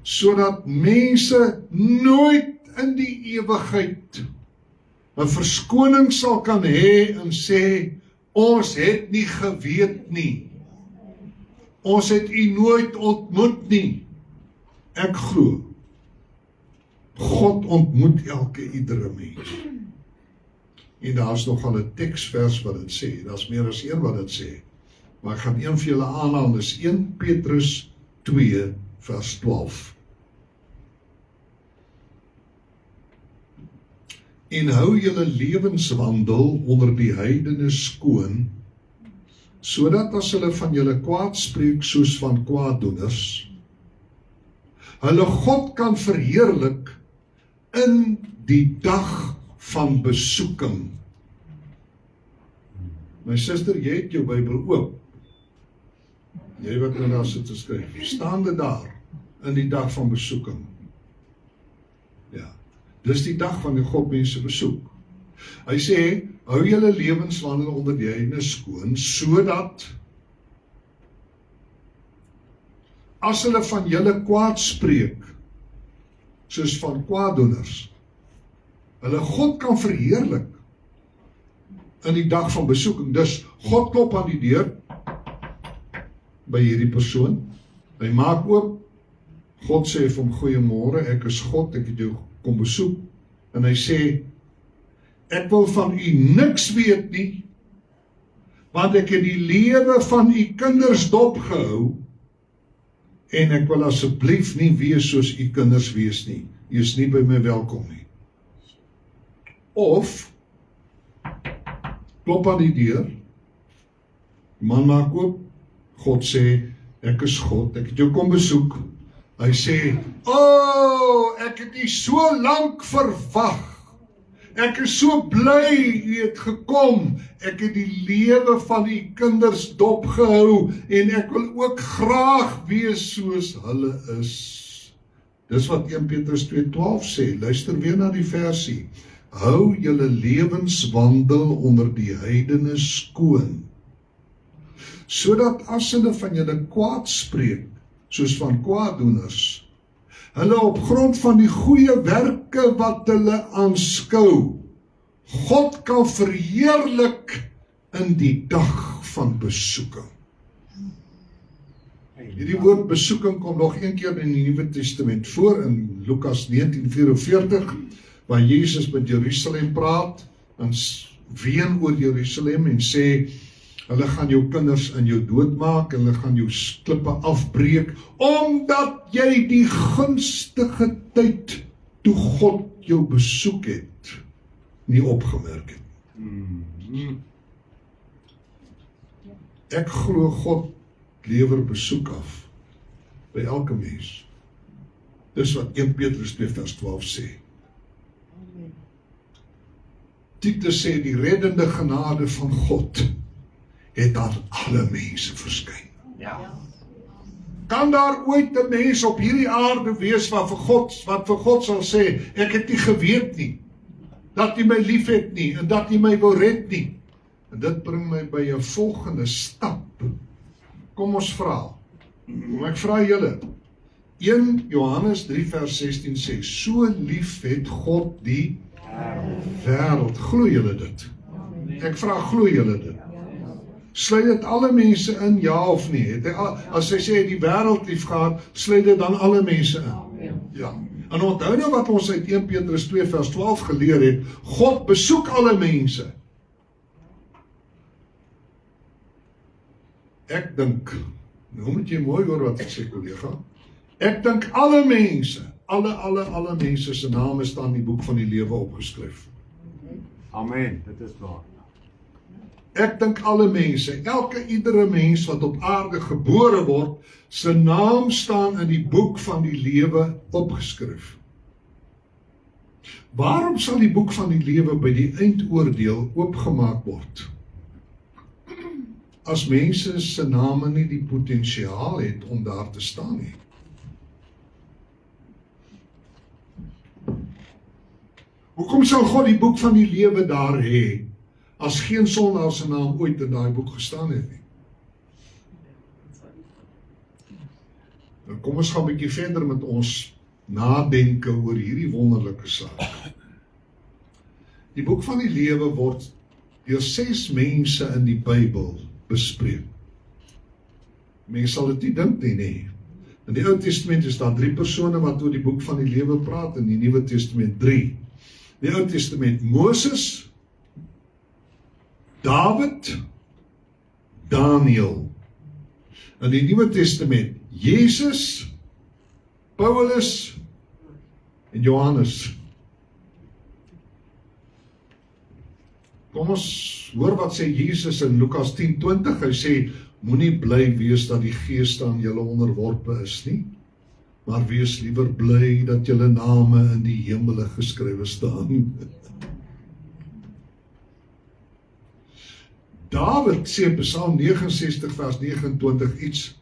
Sodat mense nooit in die ewigheid 'n verskoning sal kan hê en sê, ons het nie geweet nie. Ons het u nooit ontmoet nie. Ek glo, God ontmoet iedere mens. En daar is nogal 'n teksvers wat dit sê, daar is meer as een wat dit sê. Maar ek gaan een vir julle aanhaal, dis 1 Petrus 2 vers 12. En hou julle lewenswandel onder die heidene skoon, sodat as hulle van julle kwaad spreek soos van kwaaddoeners, hulle God kan verheerlik in die dag van besoeking. My suster, jy het jou Bybel oop. Jy wat nou daar sit te skryf. Staande daar in die dag van besoeking. Ja, dis die dag van die God mense besoek. Hy sê, hou julle lewenswandel onder die heidene skoon, sodat as hulle van julle kwaad spreek, soos van kwaaddoeners, hulle God kan verheerlik in die dag van besoeking. Dus God klop aan die deur by hierdie persoon. Hy maak oop. God sê vir hom, goeiemôre, ek is God, ek het jou kom besoek. En hy sê, ek wil van u niks weet nie, want ek het die lewe van u kinders dopgehou, en ek wil asseblief nie wees soos u kinders wees nie. U is nie by my welkom nie. Of, klop aan die deur, die man maak oop, God sê, ek is God, ek het jou kom besoek. Hy sê, ek het u so lank verwag, ek is so bly u het gekom, ek het die lewe van u kinders dopgehou, en ek wil ook graag wees soos hulle is. Dis wat 1 Petrus 2:12 sê, luister weer na die versie. Hou julle lewenswandel onder die heidene skoon, sodat as hulle van julle kwaad spreek, soos van kwaaddoeners, hulle op grond van die goeie werke wat hulle aanskou, God kan verheerlik in die dag van besoeking. Hierdie woord besoeking kom nog een keer in die Nuwe Testament voor, in Lukas 19:44, waar Jesus met Jerusalem praat, en ween oor Jerusalem en sê, hulle gaan jou kinders in jou doodmaak, hulle gaan jou klippe afbreek, omdat jy die gunstige tyd, toe God jou besoek het, nie opgemerk het. Ek glo God lewer besoek af, by elke mens. Dis wat 1 Petrus 2 vers 12 sê. Titus sê, die reddende genade van God, het aan alle mense verskyn. Ja. Kan daar ooit 'n mens op hierdie aarde wees wat vir God sal sê, ek het nie geweet nie, dat jy my lief het nie, en dat jy my wil red nie? En dit bring my by 'n volgende stap. Kom ons vra. Ek vra julle. 1 Johannes 3 vers 16 sê, so lief het God die wêreld. Glo julle dit? Ek vra, glo julle dit? Sluit dit alle mense in, ja of nee? As hy sê die wêreld lief gehad, sluit dit dan alle mense in? Ja. En onthou nou wat ons uit 1 Petrus 2 vers 12 geleer het, God besoek alle mense. Ek dink, nou moet jy mooi hoor wat ek sê, kollega, ek dink alle mense alle mense se name staan in die boek van die lewe opgeskryf. Amen, dit is waar. Ek dink alle mense, iedere mens wat op aarde gebore word, sy naam staan in die boek van die lewe opgeskryf. Waarom sal die boek van die lewe by die eindoordeel oopgemaak word? As mense se name nie die potensiaal het om daar te staan nie. Hoekom sal God die boek van die lewe daar hê, as geen sondaar se naam ooit in daai boek gestaan het nie? Nou kom ons gaan 'n bietjie verder met ons nadenke oor hierdie wonderlike saak. Die boek van die lewe word deur 6 mense in die Bybel bespreek. Mense sal dit nie dink nie, nee. In die Ou Testament is daar 3 persone wat oor die boek van die lewe praat, in die Nuwe Testament 3. In die Ou Testament Moses, Dawid, Daniël. In die Nuwe Testament Jesus, Paulus en Johannes. Kom ons hoor wat sê Jesus in Lukas 10:20. Hy sê, moenie bly wees dat die geeste aan julle onderworpe is nie, maar wees liewer bly dat julle name in die hemele geskrywe staan. Dawid sê in Psalm 69 vers 29 iets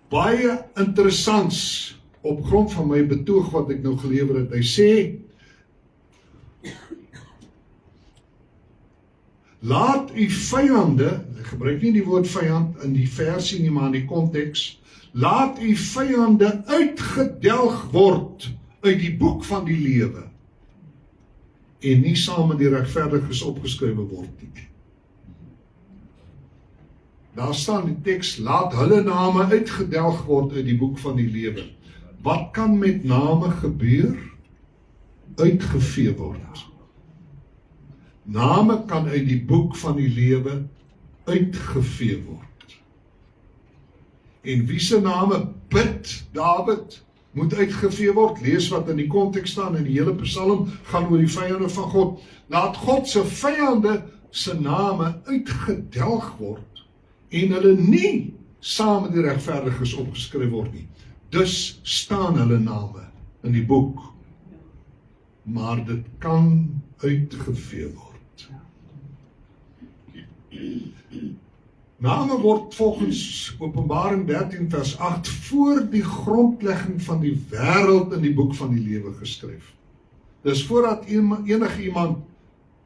baie interessants op grond van my betoog wat ek nou gelewer het. Hy sê, laat u vyande, ek gebruik nie die woord vyand in die versie nie, maar in die konteks, laat u vyande uitgedelg word uit die boek van die lewe en nie saam met die regverdiges opgeskrywe word nie. Daar staan die teks, laat hulle name uitgedelg word uit die boek van die lewe. Wat kan met name gebeur? Uitgevee word. Name kan uit die boek van die lewe uitgevee word. En wie se name bid Dawid moet uitgevee word? Lees wat in die konteks staan in die hele Psalm gaan oor die vyande van God. Laat God se vyande se name uitgedelg word en hulle nie saam met die regverdiges opgeskryf word nie. Dus staan hulle name in die boek. Maar dit kan uitgevee word. Name word volgens Openbaring 13 vers 8 voor die grondlegging van die wêreld in die boek van die lewe geskryf. Dis voordat enige iemand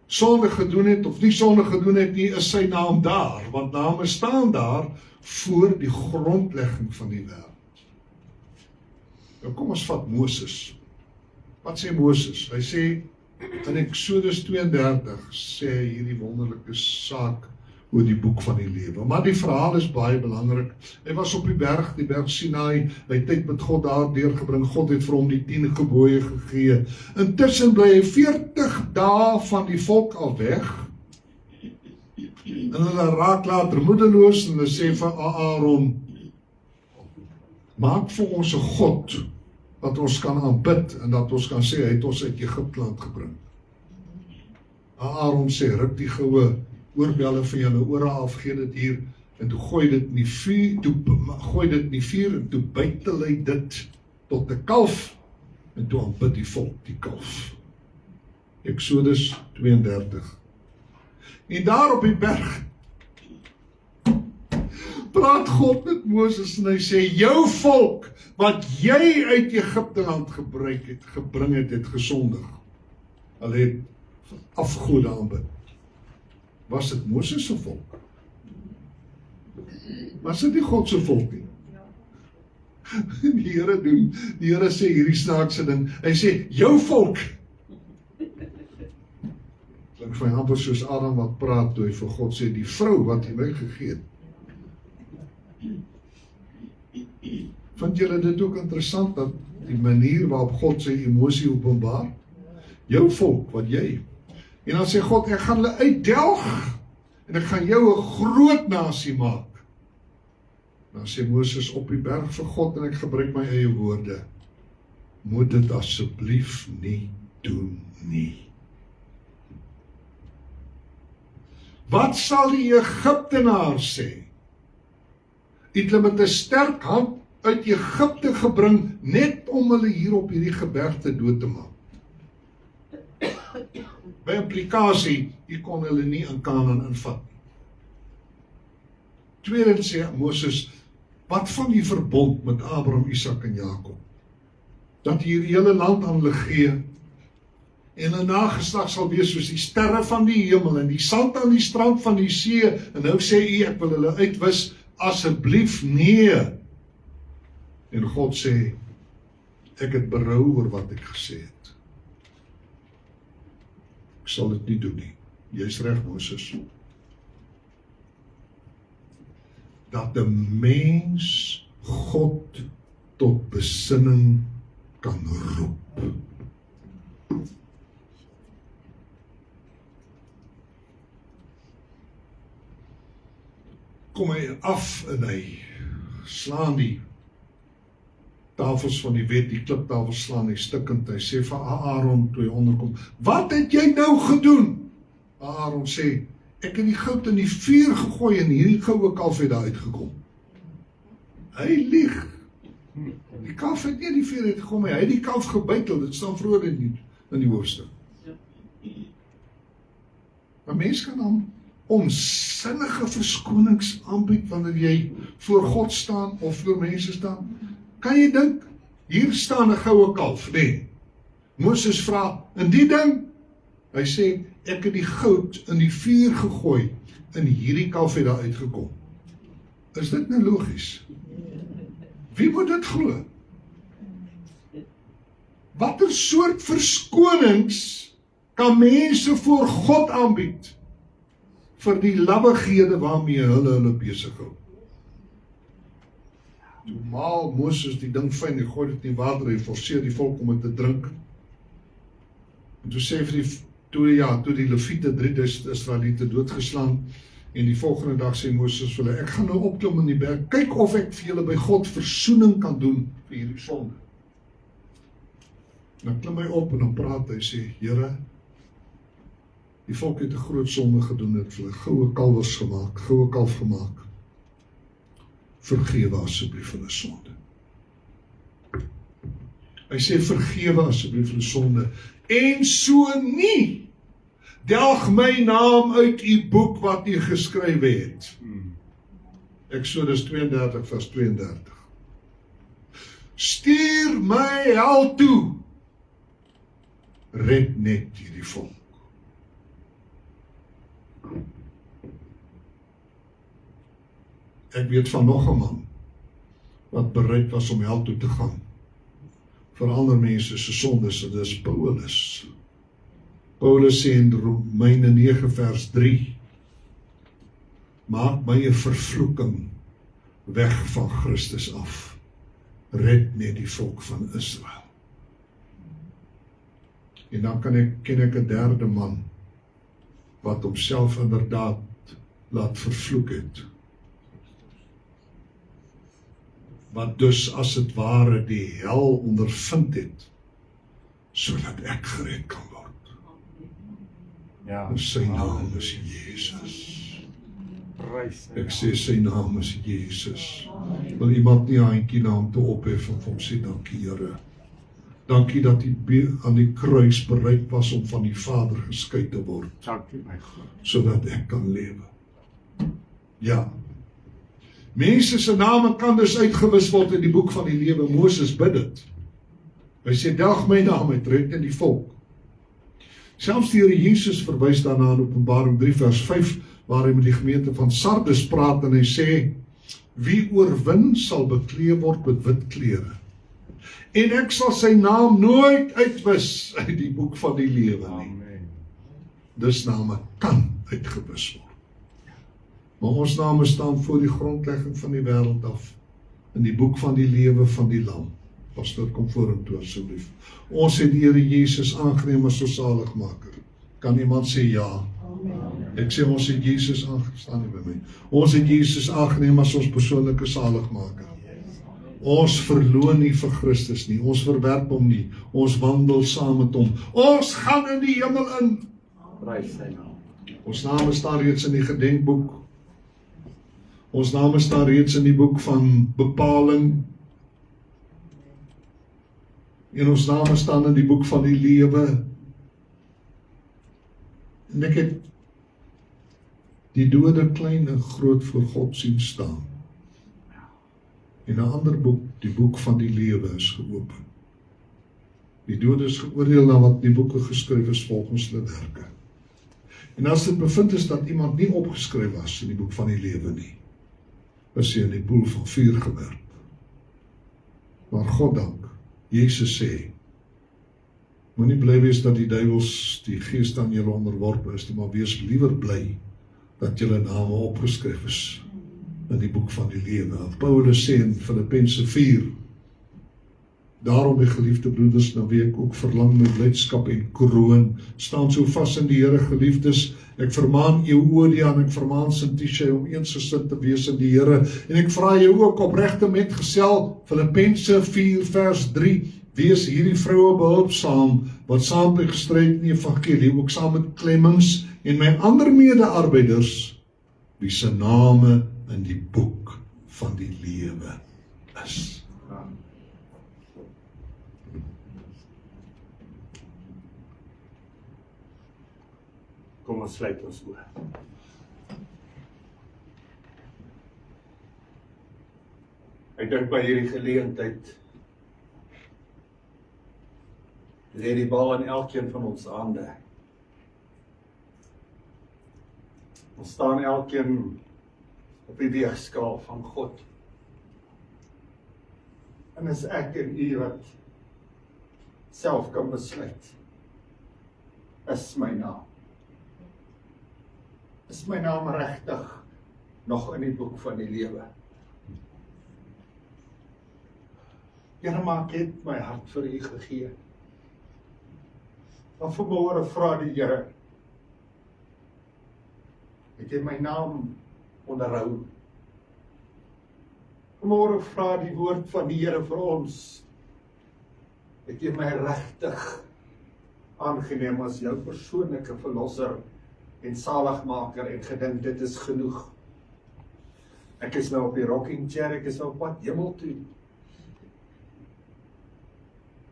sonde gedoen het of nie sonde gedoen het nie, is sy naam daar, want name staan daar voor die grondlegging van die wêreld. Nou kom ons vat Moses. Wat sê Moses? Hy sê in Eksodus 32 sê hy hierdie wonderlike saak oor die boek van die lewe. Maar die verhaal is baie belangrik. Hy was op die berg Sinai, hy het tyd met God daar deurgebring. God het vir hom die 10 gebooie gegee. Intussen bly hy 40 dae van die volk al weg. En hulle raak later moedeloos en hulle sê vir Aaron, maak vir ons 'n God wat ons kan aanbid en dat ons kan sê hy het ons uit Egipte land gebring. Aaron sê, ruk die goue oorbelle van julle ore af, gee dit hier en toe gooi dit in die vuur en toe byt hulle dit tot 'n kalf en toe aanbid die volk die kalf. Eksodus 32. En daar op die berg praat God met Moses en hy sê, jou volk wat jy uit Egipte land gebring het gesondig. Hulle het afgode aanbid. Was dit Moses se volk? Was dit nie God se volk nie? Die Here sê hierdie snaakse ding. Hy sê, jou volk. Klink vir my amper soos Adam wat praat toe hy vir God sê, die vrou wat hy my gegee het. Vind julle dit ook interessant dat die manier waarop God sy emosie openbaar? Jou volk, wat jy. En dan sê God, ek gaan hulle uitdelg en ek gaan jou 'n groot nasie maak. Dan sê Moses op die berg vir God en ek gebruik my eie woorde. moet dit asseblief nie doen nie. Wat sal die Egiptenaars sê? Het hulle met 'n sterk hand uit Egipte gebring, net om hulle hier op hierdie gebergte dood te maak. By implikasie, hier kon hulle nie in Kanaan invat nie. Tweedens sê Moses, wat van die verbond met Abraham, Isak en Jakob? Dat hier die hele land aan hulle gee, en 'n nageslag sal wees soos die sterre van die hemel, en die sand aan die strand van die see, en nou sê u, ek wil hulle uitwis, asseblief nee. En God sê, ek het berou oor wat ek gesê het. Ek sal dit nie doen nie. Jy's reg, Moses. Dat 'n mens God tot besinning kan roep. Kom hy af en hy slaan die tafels van die wet, die kliptafels slaan hy stukkend. Hy sê vir Aaron toe hy onderkom, wat het jy nou gedoen? Aaron sê, ek het die goud in die vuur gegooi en hierdie goue kalf het daar uitgekom. Hy lieg. Die kalf het nie in die vuur uitgekom, hy het die kalf gebytel, dit staan vroeër in die hoofstuk. 'n Mens kan dan onsinnige verskonings aanbied wanneer jy voor God staan of voor mense staan. Kan jy dink, hier staan 'n goue kalf, nee. Moses vra, in die ding, hy sê, ek het die goud in die vuur gegooi en hierdie kalf het daar uitgekom. Is dit nou logies? Wie moet dit glo? Watter soort verskonings kan mense voor God aanbied vir die lawwighede waarmee hulle besig hou? Toe maal Moses die ding fyn, hy gooi dit in die water, hy forceer die volk om dit te drink. En toe sê vir toe die Lewiete 3000 Israeliete doodgeslaan, en die volgende dag sê Moses vir hulle, ek gaan nou opklim in die berg, kyk of ek vir julle by God versoening kan doen vir hierdie sonde. En dan klim hy op en dan praat hy, sê, Here, die volk het 'n groot sonde gedoen, het vir hulle goue kalf gemaak. Vergewe asseblief hulle sonde. Hy sê, vergewe asseblief hulle sonde, en so nie, delg my naam uit u boek wat u geskryf het. Exodus 32 vers 32. Stuur my hel toe, red net hierdie volk. Ek weet van nog 'n man wat bereid was om hel toe te gaan vir ander mense se sondes, en dit is Paulus. Paulus sê in Romeine 9 vers 3, maak my 'n vervloeking weg van Christus af, red net die volk van Israel. En dan ken ek 'n derde man wat homself inderdaad laat vervloek het, wat dus as het ware die hel ondervind het, sodat ek gered kan word. Ja. En sy naam is Jesus. Prys. Ek sê sy naam is Jesus. Wil iemand nie 'n handjie na hom toe ophef en vir hom sê, dankie Here. Dankie dat u aan die kruis bereid was om van die Vader geskei te word, Dankie my God. sodat ek kan lewe. Ja. Mense se name kan dus uitgewis word in die boek van die lewe. Moses bid dit. Hy sê, delg my naam uit, red net die volk. Selfs die Here Jesus verwys daarna in Openbaring 3 vers 5, waar hy met die gemeente van Sardes praat, en hy sê, wie oorwin sal bekleed word met wit klere. En ek sal sy naam nooit uitwis uit die boek van die lewe nie. Amen. Dus name kan uitgewis word. Maar ons name staan voor die grondlegging van die wêreld af, in die boek van die lewe van die Lam. Pastor, kom vorentoe asseblief. Ons het die Here Jesus aangeneem as ons saligmaker. Kan iemand sê ja? Amen. Ek sê ons het Jesus aangestaan by my. Ons het Jesus aangeneem as ons persoonlike saligmaker. Ons verloon nie vir Christus nie, ons verwerp hom nie, ons wandel saam met hom. Ons gaan in die hemel in. Prys sy naam. Ons name staan reeds in die gedenkboek. Ons name staan reeds in die boek van bepaling. En ons name staan in die boek van die lewe. En ek het die dode klein en groot voor God sien staan. En 'n ander boek, die boek van die lewe, is geopen. Die dode is geoordeel na wat in die boeke geskryf is volgens hulle werke. En as dit bevind is dat iemand nie opgeskryf was in die boek van die lewe nie, is hy in die poel van vuur gewerp. Maar God dank, Jesus sê, moenie bly wees dat die duiwels die gees aan julle onderworpe is, maar wees liewer bly dat julle name opgeskryf is in die boek van die lewe. Paulus sê in Filippense 4, daarom my geliefde broeders, na wie ek ook verlang met blydskap en kroon, staan so vas in die Here, geliefdes. Ek vermaan Euodia en ek vermaan Sintiche om eensgesind te wees in die Here, en ek vra jou ook opregte metgesel, Filippense 4 vers 3, wees hierdie vroue behulpsaam, wat saam met gestryd in die evangelie, ook saam met Clemens en my ander mede-arbeiders, wie se name in die boek van die lewe is. Kom ons sluit ons oë. Ek dink by hierdie geleentheid lê die bal in elkeen van ons hande. Ons staan elkeen op die weegskaal van God. En is ek en u wat self kan besluit, is my naam. Is my naam regtig nog in die boek van die lewe? Here, maar ek het my hart vir u gegee. Maar vanmôre vra die Here, het jy my naam onderhou? Vanmôre vra die woord van die Here vir ons, het jy my regtig aangeneem as jou persoonlike verlosser en saligmaker en gedink dit is genoeg. Ek is nou op die rocking chair, ek is nou op pad hemel toe.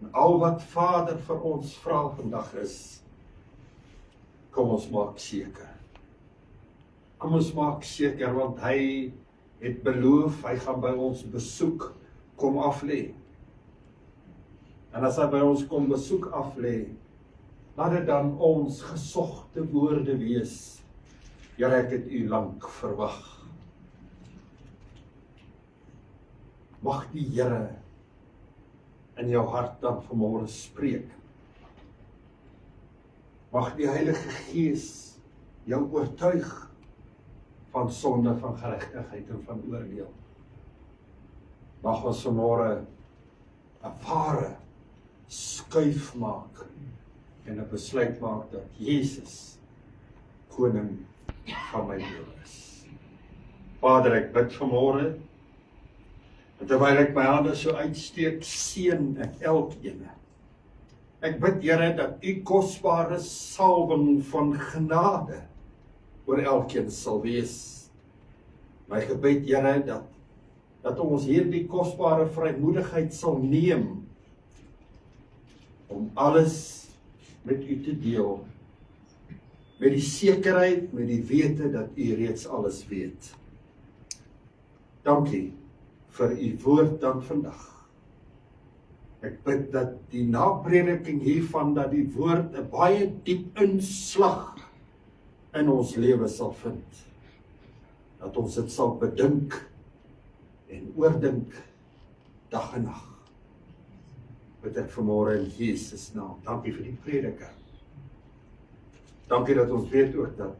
En al wat Vader vir ons vra vandag is, kom ons maak seker. Kom ons maak seker, want hy het beloof, hy gaan by ons besoek, kom aflê. En as hy by ons kom besoek aflê, laat dit dan ons gesogte woorde wees. Here, ek het u lank verwag. Mag die Here in jou hart dan vanmôre spreek. Mag die Heilige Gees jou oortuig van sonde, van geregtigheid en van oordeel. Mag ons vanmôre 'n ware skuif maak en 'n besluit maak dat Jesus koning van my lewe is. Vader, ek bid vanmôre, en terwyl ek my hande so uitsteek, seën ek elkeen. Ek bid, Here, dat u kosbare salwing van genade oor elkeen sal wees. My gebed, Here, dat ons hierdie kosbare vrymoedigheid sal neem om alles met u te deel, met die sekerheid, met die wete dat u reeds alles weet. Dankie vir u woord dan vandag. Ek bid dat die naprediking hiervan, dat die woord 'n baie diep inslag in ons lewe sal vind. Dat ons dit sal bedink en oordink dag en nag. Bid ek vanmôre in Jesus naam. Dankie vir die prediker. Dankie dat ons weet ook dat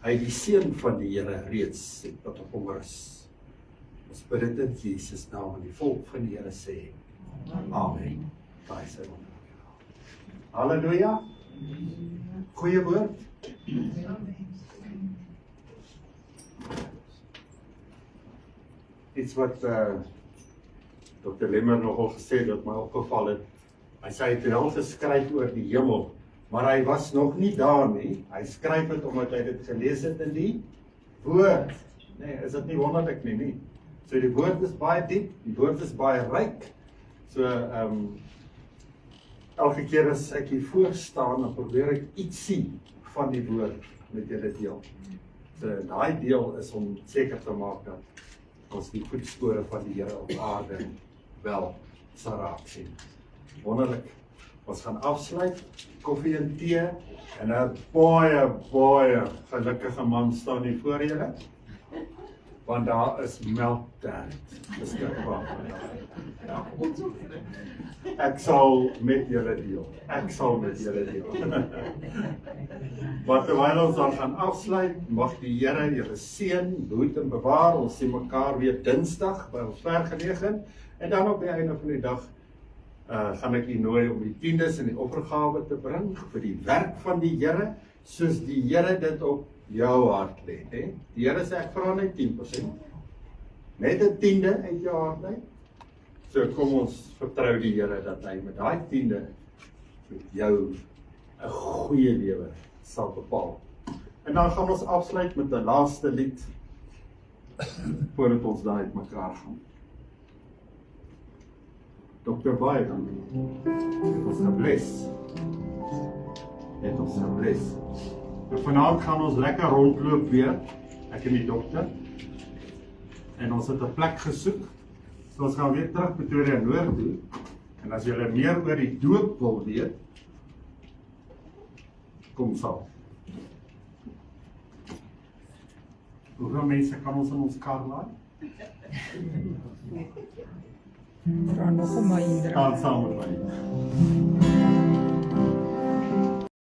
hy die seën van die Here reeds het wat op hom rus. Ons bid dit in Jesus naam en die volk van die Here sê amen. Daai sy wonderlik. Halleluja. Goeie woord. Iets wat Dr. Lemmer nogal gesê dat my opgeval het. Hy sê hy het wel geskryf oor die hemel, maar hy was nog nie daar nie. Hy skryf dit omdat hy dit gelees het in die woord. Nee, is dit nie wonderlik nie? So die woord is baie diep, die woord is baie ryk. So elke keer as ek hier voor staan, dan probeer ek ietsie van die woord met julle deel. So daai deel is om seker te maak dat ons die voetspore van die Here op aarde wel sal raak sien. Wonderlik. Ons gaan afsluit, koffie en tee, en 'n baie gelukkige man staan hier voor julle. Want daar is melktert beskikbaar. Ja. Ek sal met julle deel. Maar terwyl ons dan gaan afsluit, mag die Here julle seën, behoed en bewaar. Ons sien mekaar weer Dinsdag by ons vergelegen. En dan op die einde van die dag gaan ek u nooi om die tiendes en die offergawe te bring vir die werk van die Here, soos die Here dit op jou hart lê, hè? Die Here sê ek vra net 10%. Net 'n tiende uit jou hart uit. So kom ons vertrou die Here dat hy met daai tiende met jou 'n goeie lewe sal bepaal. En dan gaan ons afsluit met 'n laaste lied voordat ons dan uit mekaar gaan. Dr. Biden het ons gebless. So vanaand gaan ons lekker rondloop weer, ek en die dokter. En ons het 'n plek gesoek. So ons gaan weer terug Pretoria Noord toe. En as julle meer oor die doop wil weet, kom saam. Hoeveel mense kan ons in ons kar laai? Vra nog om my indra. Staan saam met my.